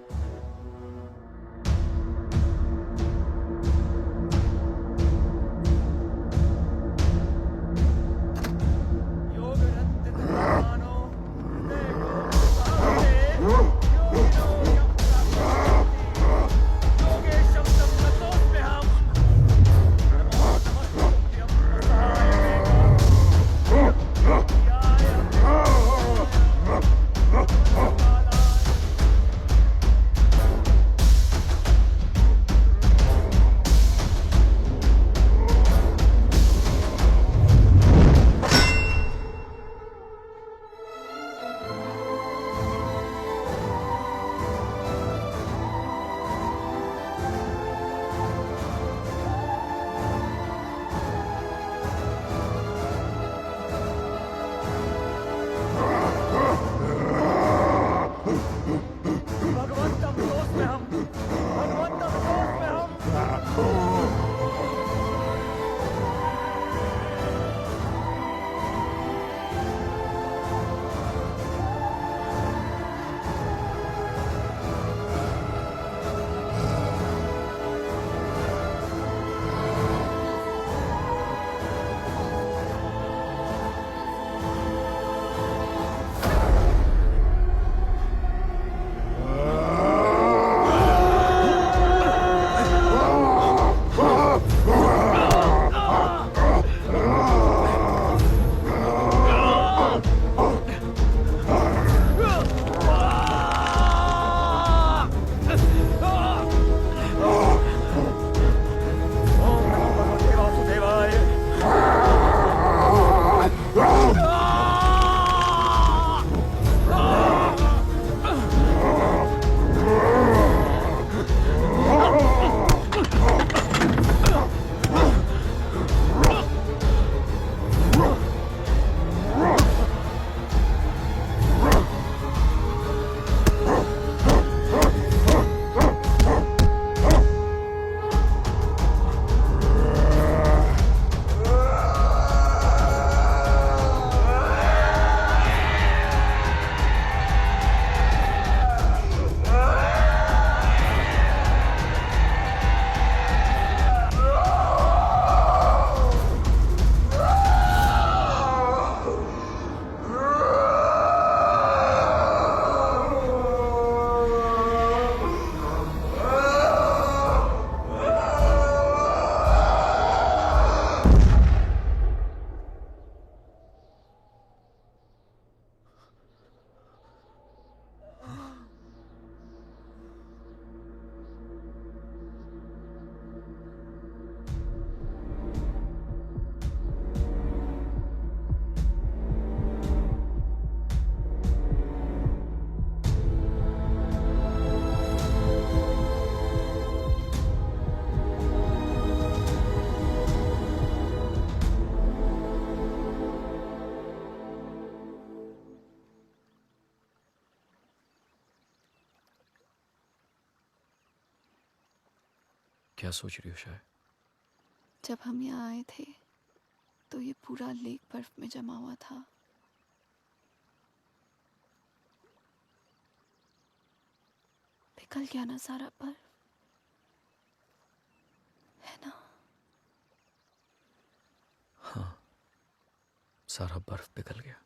क्या सोच रही हो शायद? जब हम यहाँ आए थे तो ये पूरा लेक बर्फ में जमा हुआ था। पिघल गया ना सारा बर्फ, है ना? हाँ, सारा बर्फ पिघल गया।